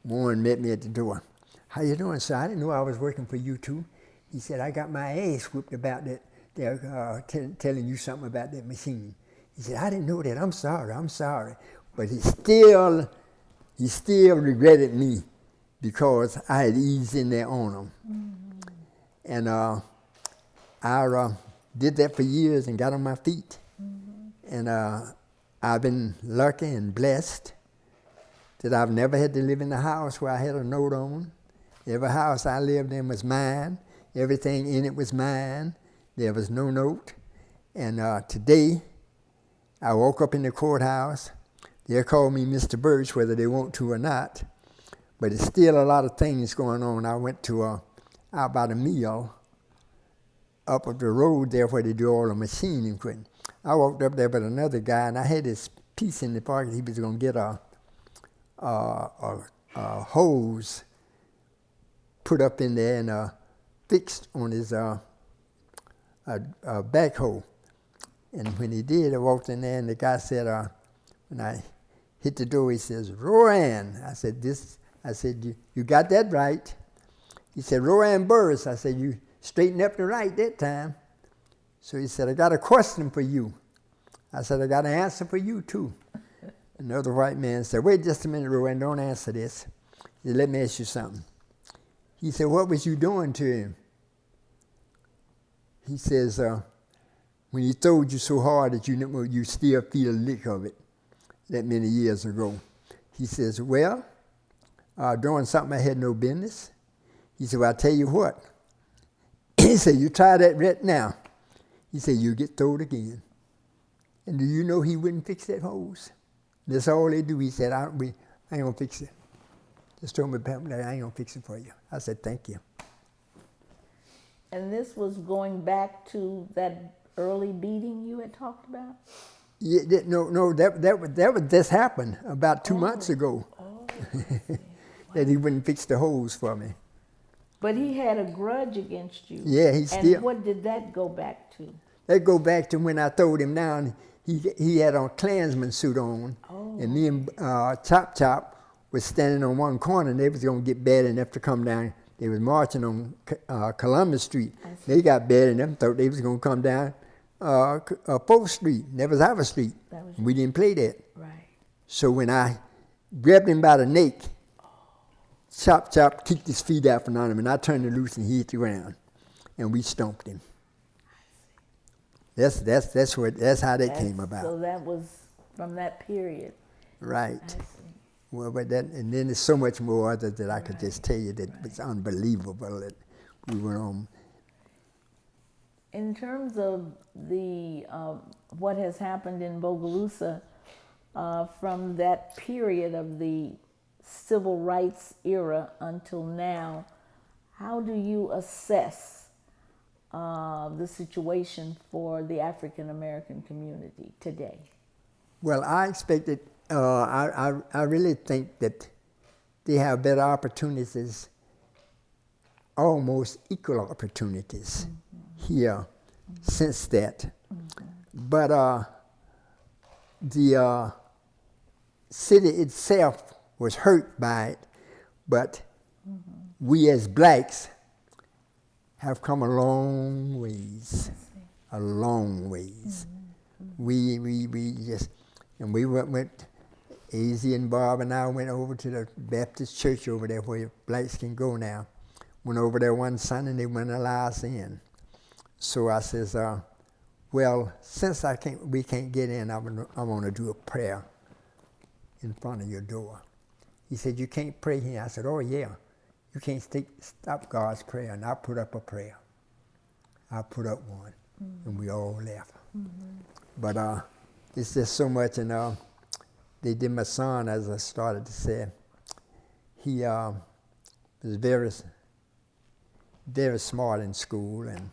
Warren met me at the door. How you doing, sir? I didn't know I was working for you too. He said, I got my ass whooped about that. They're telling you something about that machine. He said, I didn't know that. I'm sorry. But he still regretted me because I had eased in there on him. Mm-hmm. And I did that for years and got on my feet. Mm-hmm. And I've been lucky and blessed that I've never had to live in a house where I had a note on. Every house I lived in was mine. Everything in it was mine. There was no note. And today, I woke up in the courthouse. They'll call me Mr. Burris whether they want to or not. But it's still a lot of things going on. I went to out by the mill, up the road there where they do all the machining equipment. I walked up there with another guy, and I had this piece in the pocket. He was going to get a hose put up in there and fixed on his backhoe. And when he did, I walked in there, and the guy said, when I hit the door, he says, "Royan." I said, you got that right. He said, "Royan Burris." I said, "You straightened up the right that time." So he said, "I got a question for you." I said, "I got an answer for you, too." Another white man said, "Wait just a minute, Royan, don't answer this." He said, "Let me ask you something." He said, "What was you doing to him?" He says, "When he throwed you so hard that you still feel a lick of it that many years ago." He says, "Well, doing something I had no business." He said, "Well, I tell you what." He said, "You try that right now." He said, "You get throwed again." And do you know he wouldn't fix that hose? That's all they do. He said, I ain't going to fix it. Just told me, "I ain't going to fix it for you." I said, "Thank you." And this was going back to that early beating you had talked about? Yeah, that would just happen about 2 months ago. That he wouldn't fix the hose for me. But he had a grudge against you. Yeah, he still. And what did that go back to? That go back to when I throwed him down. He had a Klansman suit on, and me and Chop was standing on one corner, and they was going to get bad enough to come down. They was marching on Columbus Street. They got bad enough, thought they was going to come down 4th Street. That was our street. We didn't play that. Right. So when I grabbed him by the neck, Chop kicked his feet out from under him, and I turned him loose, and he hit the ground, and we stomped him. That's how that came about. So that was from that period. Right. I see. Well, but and then there's so much more that I could just tell you that it's unbelievable that we went on. In terms of the what has happened in Bogalusa from that period of the civil rights era until now, how do you assess the situation for the African American community today? Well, I expected. I really think that they have better opportunities, almost equal opportunities here since that. But the city itself was hurt by it, but we as blacks have come a long ways, a long ways. We just, and we went, AZ and Bob and I went over to the Baptist church over there where blacks can go now. Went over there one Sunday and they wouldn't allow us in. So I says, well, since we can't get in, I want to do a prayer in front of your door. He said, "You can't pray here." I said, "Oh yeah, you can't stop God's prayer." And I put up a prayer. I put up one, and we all left. But it's just so much, and they did my son, as I started to say. He was very, very smart in school, and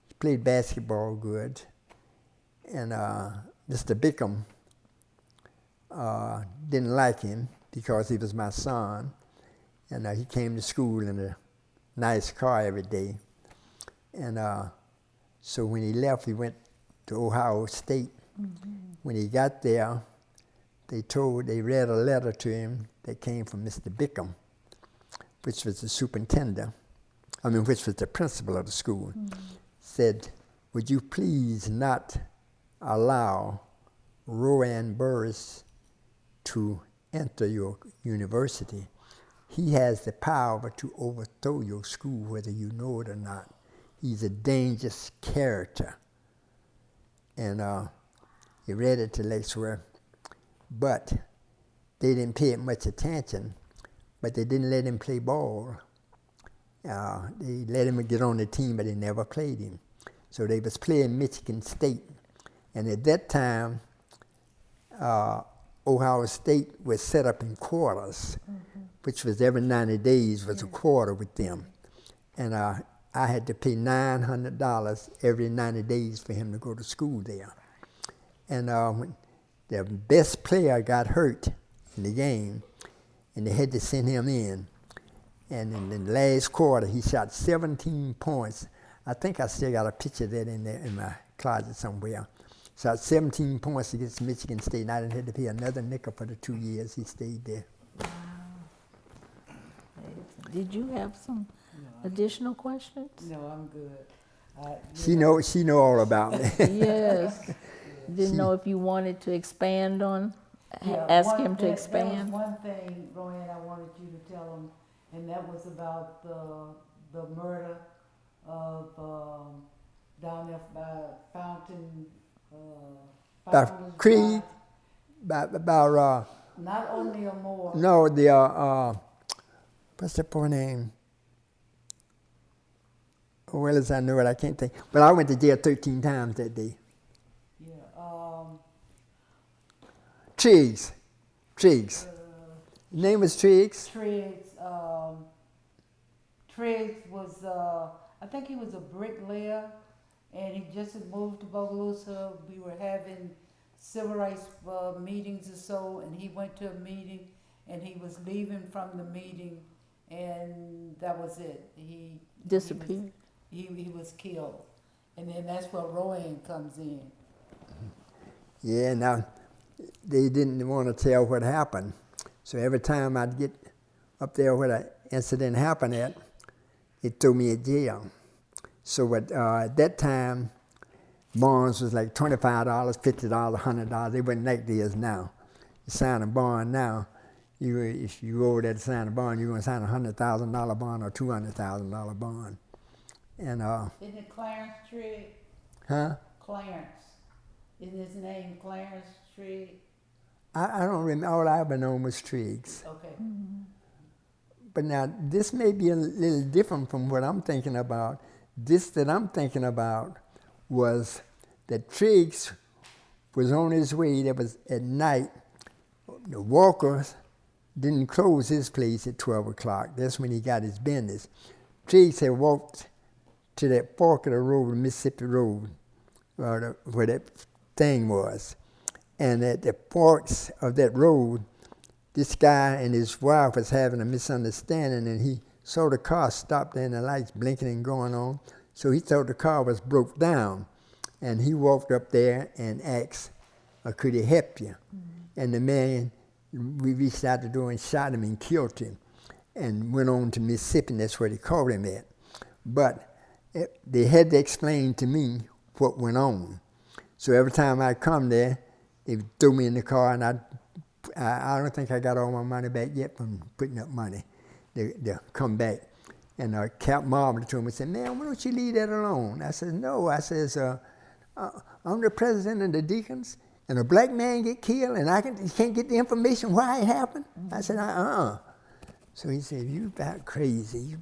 he played basketball good. And Mr. Bickham didn't like him because he was my son. And he came to school in a nice car every day. And so when he left, he went to Ohio State. When he got there, they read a letter to him that came from Mr. Bickham, which was the superintendent, which was the principal of the school, said, "Would you please not allow Royan Burris to enter your university? He has the power to overthrow your school, whether you know it or not. He's a dangerous character." And he read it to Lexwell, but they didn't pay it much attention, but they didn't let him play ball. They let him get on the team, but they never played him. So they was playing Michigan State. And at that time, Ohio State was set up in quarters, which was every 90 days was a quarter with them. And I had to pay $900 every 90 days for him to go to school there. And when the best player got hurt in the game, and they had to send him in. And in the last quarter, he shot 17 points. I think I still got a picture of that in there in my closet somewhere. Shot 17 points against Michigan State, and I didn't have to pay another nickel for the 2 years he stayed there. Wow. Did you have some additional questions? No, I'm good. She know all about me. Yes. Didn't know if you wanted to expand on, ask him to expand. There was one thing, Royan, I wanted you to tell him, and that was about the murder of down there by Fountain. By Creed, about not only a more. No, the what's the poor name? Well as I know it, I can't think. But I went to jail 13 times that day. Yeah. Triggs. His name was Triggs. Triggs was, I think he was a bricklayer, and he just had moved to Bogalusa. We were having civil rights meetings or so, and he went to a meeting, and he was leaving from the meeting, and that was it. He Disappeared. He was killed, and then that's where Royan comes in. Yeah, now they didn't want to tell what happened, so every time I'd get up there where the incident happened at, it threw me in jail. So at that time, bonds was like $25, $50, $100. They wasn't like they is now. You sign a bond now, if you go over there to sign a bond, you're going to sign a $100,000 bond or $200,000 bond. And Isn't it Clarence Trigg? huh? Clarence. Isn't his name Clarence Trigg? I don't remember. All I ever known was Triggs. Okay. But now this may be a little different from what I'm thinking about. This that I'm thinking about was that Triggs was on his way. That was at night. The Walkers didn't close his place at 12 o'clock. That's when he got his business. Triggs had walked to that fork of the road, Mississippi Road, where that thing was. And at the forks of that road, this guy and his wife was having a misunderstanding, and he saw the car stopped there and the lights blinking and going on. So he thought the car was broke down. And he walked up there and asked, could he help you? And the man, we reached out the door and shot him and killed him and went on to Mississippi, and that's where they caught him at. But they had to explain to me what went on. So every time I come there, they threw me in the car, and I don't think I got all my money back yet from putting up money. They come back. And Cap Marble told me, said, man, why don't you leave that alone? I said, no. I says, I'm the president of the Deacons, and a black man get killed, and you can't get the information why it happened? I said, So he said, you about crazy.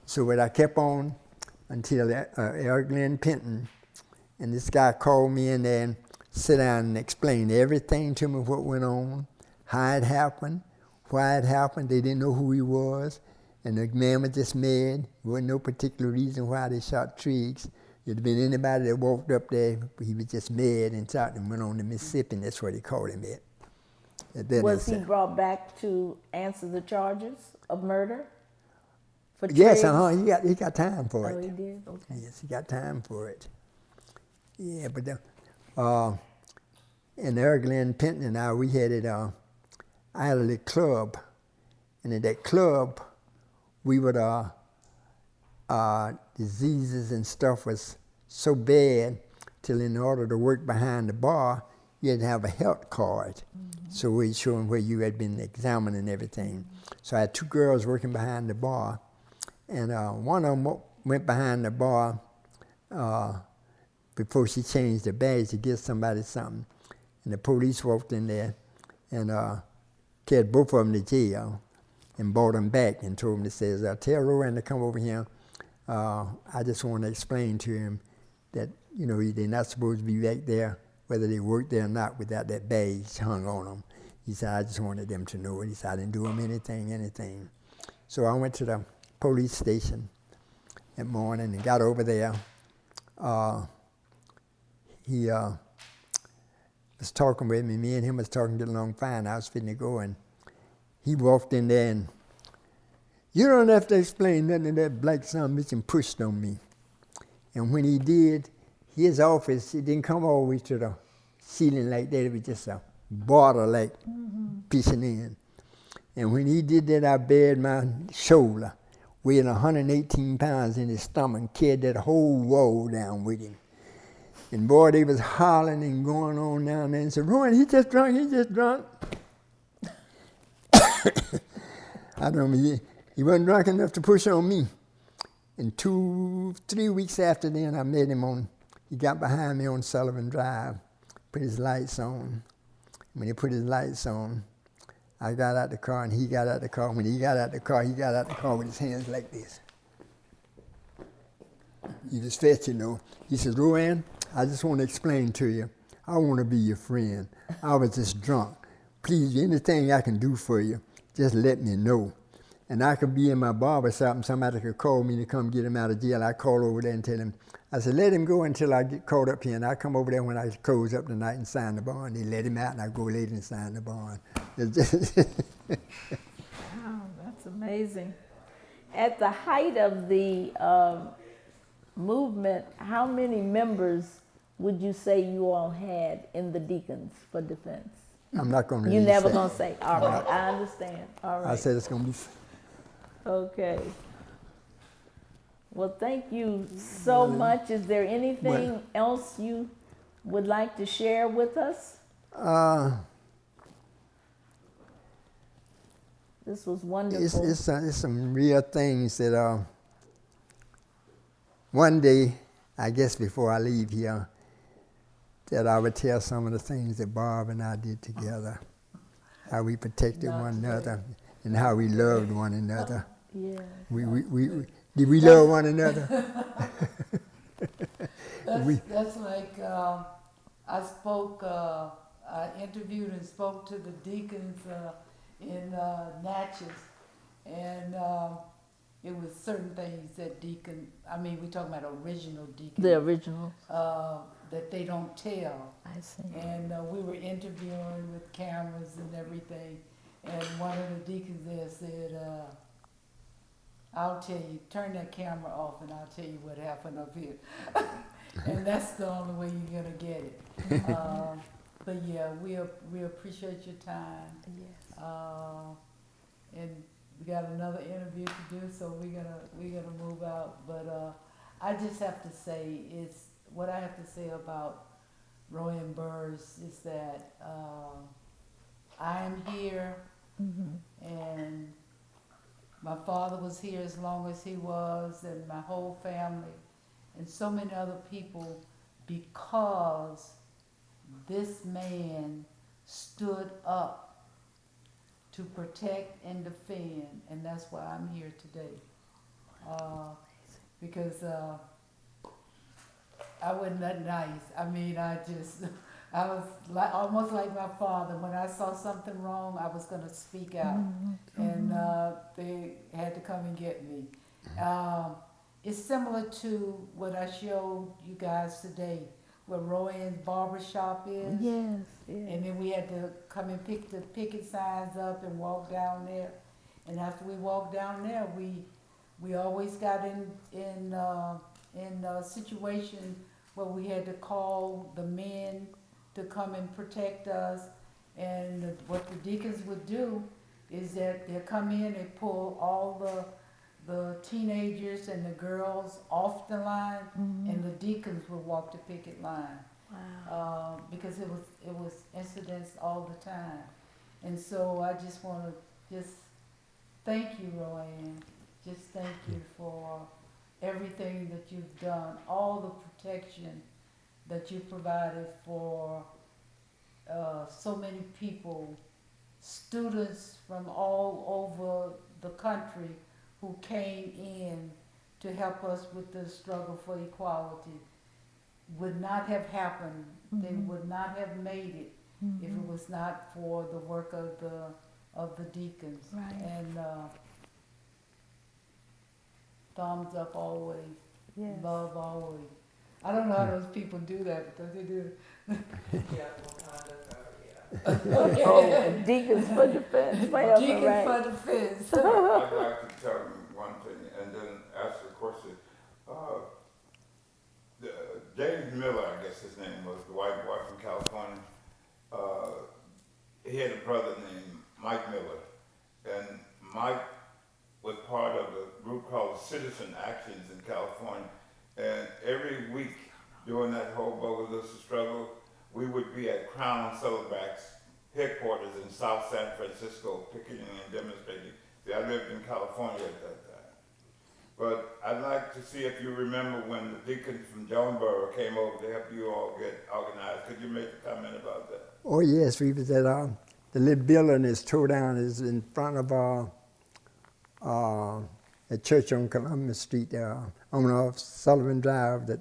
So what I kept on until Eric Glenn Penton, and this guy called me in there and sit down and explain everything to me, what went on, how it happened, why it happened. They didn't know who he was, and the man was just mad. There wasn't no particular reason why they shot Triggs. It'd have been anybody that walked up there, he was just mad and shot and went on to Mississippi, and that's where they caught him at. Was he brought back to answer the charges of murder? For yes, Triggs? he got time for it. Oh, he did? Okay. Yes, he got time for it. Yeah, but in Eric Glenn Penton and I, we had it, I had a little club, and in that club, we would, diseases and stuff was so bad till in order to work behind the bar, you had to have a health card. So we showing where you had been examined and everything. So I had two girls working behind the bar, and one of them went behind the bar before she changed her badge to give somebody something. And the police walked in there and carried both of them to jail and brought them back and told them, says, tell Royan to come over here. I just want to explain to him that, they're not supposed to be back there whether they worked there or not without that badge hung on them. He said, I just wanted them to know it. He said, I didn't do them anything. So I went to the police station that morning and got over there. He was talking with me. Me and him was talking, getting along fine. I was fitting to go, and he walked in there, and you don't have to explain nothing to that black son of a bitch, and pushed on me. And when he did, his office, it didn't come all the way to the ceiling like that. It was just a border like pitching in. And when he did that, I bared my shoulder, weighing 118 pounds in his stomach, and carried that whole wall down with him. And boy, they was hollering and going on down there and said, Royan, he just drunk. I don't know, he wasn't drunk enough to push on me. And 2-3 weeks after then, I met him he got behind me on Sullivan Drive, put his lights on. When he put his lights on, I got out the car and he got out the car. When he got out the car with his hands like this. He was fat, you know. He says, Royan, I just want to explain to you. I want to be your friend. I was just drunk. Please, anything I can do for you, just let me know. And I could be in my barber shop and somebody could call me to come get him out of jail. I call over there and tell him, I said, let him go until I get caught up here. And I come over there when I close up the night and sign the bond. They let him out and I go later and sign the bond. Wow, that's amazing. At the height of the movement, how many members would you say you all had in the Deacons for Defense? I'm not going to You never going to say. All right, I understand. All right. I said it's going to be... Okay. Well, thank you so much. Is there anything else you would like to share with us? This was wonderful. It's some real things that one day, I guess before I leave here, that I would tell some of the things that Barb and I did together, how we protected one another and how we loved one another. Yeah. Did we love one another? That's like I interviewed and spoke to the deacons in Natchez, and it was certain things that we talking about original deacons. The original. That they don't tell. I see. And we were interviewing with cameras and everything, and one of the deacons there said, I'll tell you, turn that camera off and I'll tell you what happened up here. And that's the only way you're going to get it. But yeah, we appreciate your time. Yes. And we got another interview to do, so we're gonna move out. But I just have to say, what I have to say about Royan Burris is that I am here, and my father was here as long as he was, and my whole family, and so many other people, because this man stood up to protect and defend, and that's why I'm here today. Because I wasn't that nice. I mean, I was almost like my father. When I saw something wrong, I was going to speak out, and they had to come and get me. It's similar to what I showed you guys today, where Royan's barbershop is. Yes, yes. And then we had to come and pick the picket signs up and walk down there. And after we walked down there, we always got in a situation where we had to call the men to come and protect us. And what the deacons would do is that they'll come in and pull all the teenagers and the girls off the line, and the deacons would walk the picket line. Wow. Because it was incidents all the time. And so I just want to thank you, Royan. Just thank you for everything that you've done, all the protection that you provided for so many people, students from all over the country who came in to help us with the struggle for equality. would not have happened. They would not have made it if it was not for the work of the deacons. Right. And thumbs up always, Yes. love always. I don't know how those people do that, but they do. Oh, and deacons for defense, forever, Deacon right? for the fence. I'd like to tell you one thing and then ask a question. James Miller, I guess his name was, the white boy from California. He had a brother named Mike Miller, and Mike was part of a group called Citizen Actions in California. And every week during that whole Bogalusa struggle, we would be at Crown Silverback's headquarters in South San Francisco, picketing and demonstrating. See, I lived in California at that time. But I'd like to see if you remember when the deacons from Jonesboro came over to help you all get organized. Could you make a comment about that? Oh yes, we was at the little building is tore down is in front of a church on Columbus Street there, on Sullivan Drive. That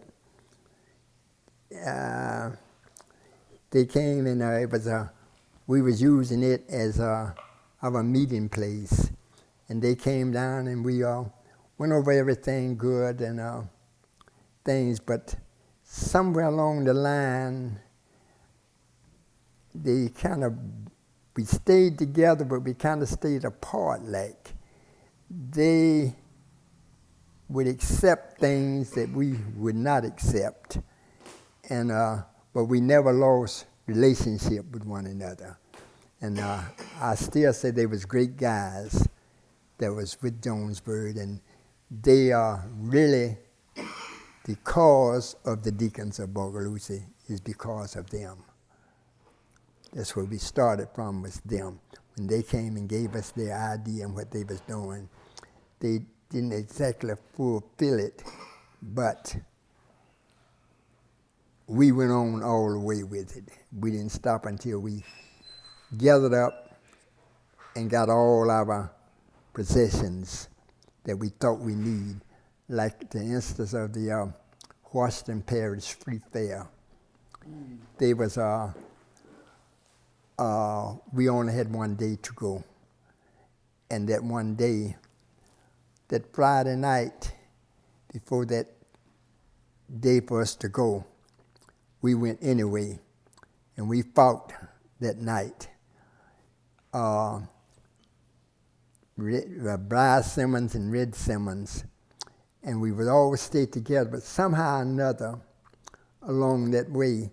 they came and it was we was using it as our meeting place, and they came down and we went over everything good and things, but somewhere along the line, we stayed together, but we kind of stayed apart. Like they would accept things that we would not accept, and but we never lost relationship with one another. And I still say they was great guys that was with Jonesboro, and they are really the cause of the deacons of Bogalusa is because of them. That's where we started from, was them. When they came and gave us their idea and what they was doing, they didn't exactly fulfill it, but we went on all the way with it. We didn't stop until we gathered up and got all our possessions that we thought we need, like the instance of the Washington Parish Free Fair. They was we only had one day to go, and that one day, that Friday night, before that day for us to go, we went anyway, and we fought that night. Bryce Simmons and Red Simmons, and we would always stay together, but somehow or another, along that way,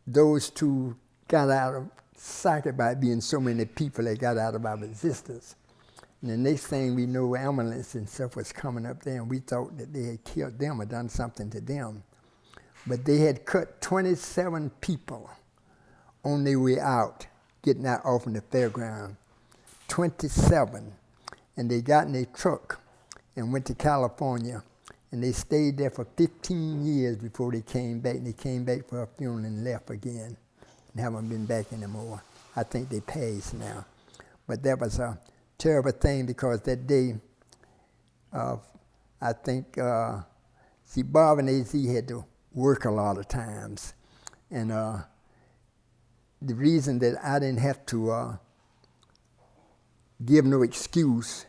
those two got out of sight by being so many people that got out of our existence. And the next thing we know, ambulance and stuff was coming up there, and we thought that they had killed them or done something to them. But they had cut 27 people on their way out, getting out off in the fairground. 27. And they got in their truck and went to California, and they stayed there for 15 years before they came back. And they came back for a funeral and left again, and haven't been back anymore. I think they passed now. But that was a terrible thing, because that day, I think, see, Bob and AZ had to work a lot of times. And the reason that I didn't have to give no excuse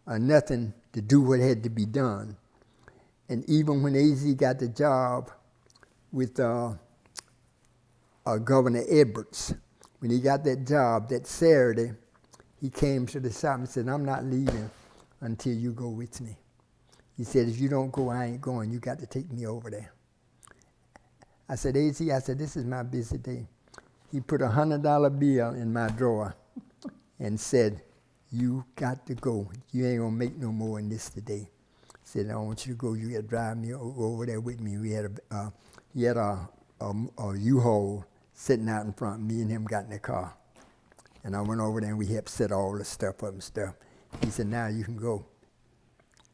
or nothing to do what had to be done. And even when AZ got the job with Governor Edwards, when he got that job that Saturday, he came to the shop and said, "I'm not leaving until you go with me." He said, "If you don't go, I ain't going. You got to take me over there." I said, "AZ," I said, "this is my busy day." He put a $100 bill in my drawer and said, "You got to go. You ain't gonna make no more in this today." Said, "I want you to go. You got to drive me over there with me." We had he had a U-Haul sitting out in front. Me and him got in the car, and I went over there and we helped set all the stuff up and stuff. He said, "Now you can go."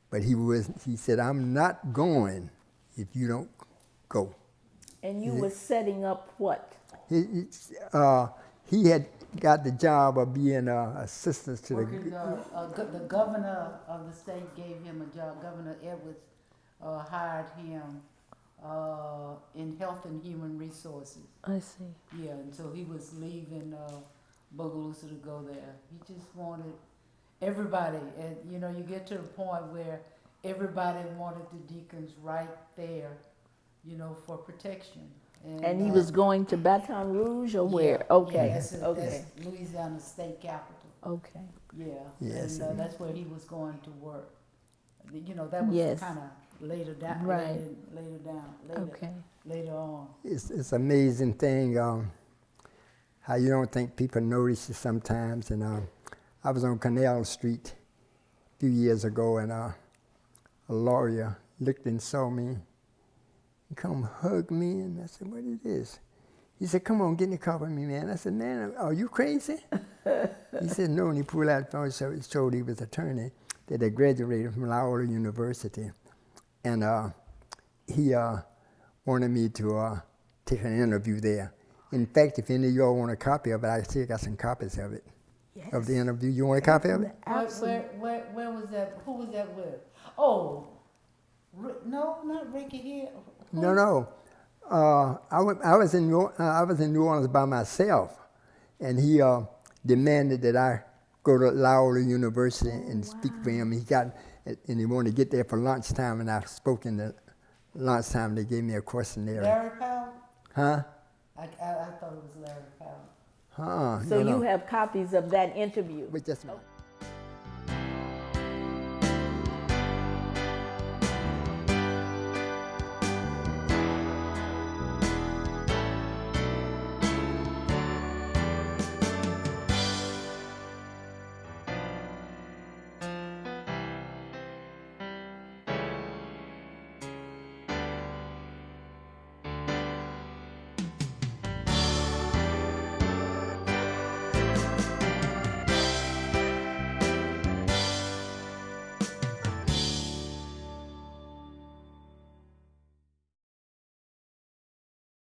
But he said, "I'm not going if you don't go." And you were setting up what? He had got the job of being assistant to The governor of the state gave him a job. Governor Edwards hired him in Health and Human Resources. I see. Yeah, and so he was leaving Bogalusa to go there. He just wanted everybody, and you know, you get to the point where everybody wanted the deacons right there, you know, for protection. And he was going to Baton Rouge or where? Okay, Yeah, that's okay, Louisiana state capital. okay. Yeah, Yes, and that's where he was going to work. You know, that was Yes. kind of later down, Right. later on. It's an amazing thing how you don't think people notice it sometimes. And I was on Canal Street a few years ago, and a lawyer looked and saw me and come hug me, and I said, "What is this?" He said, "Come on, get in the car with me, man." I said, "Man, are you crazy?" He said, "No," and he pulled out the phone, so it showed he was an attorney that had graduated from Loyola University. And he wanted me to take an interview there. In fact, if any of y'all want a copy of it, I still got some copies of it, of the interview. You want a copy of it? Absolutely. Where was that? Who was that with? Oh, no, not Ricky here. Who? No. I was in New Orleans by myself, and he demanded that I go to Loyola University and speak for him. And he wanted to get there for lunchtime, and I spoke in the lunchtime. They gave me a questionnaire. Larry Powell? Huh? I thought it was Larry Powell. So no. you have copies of that interview? But just a minute.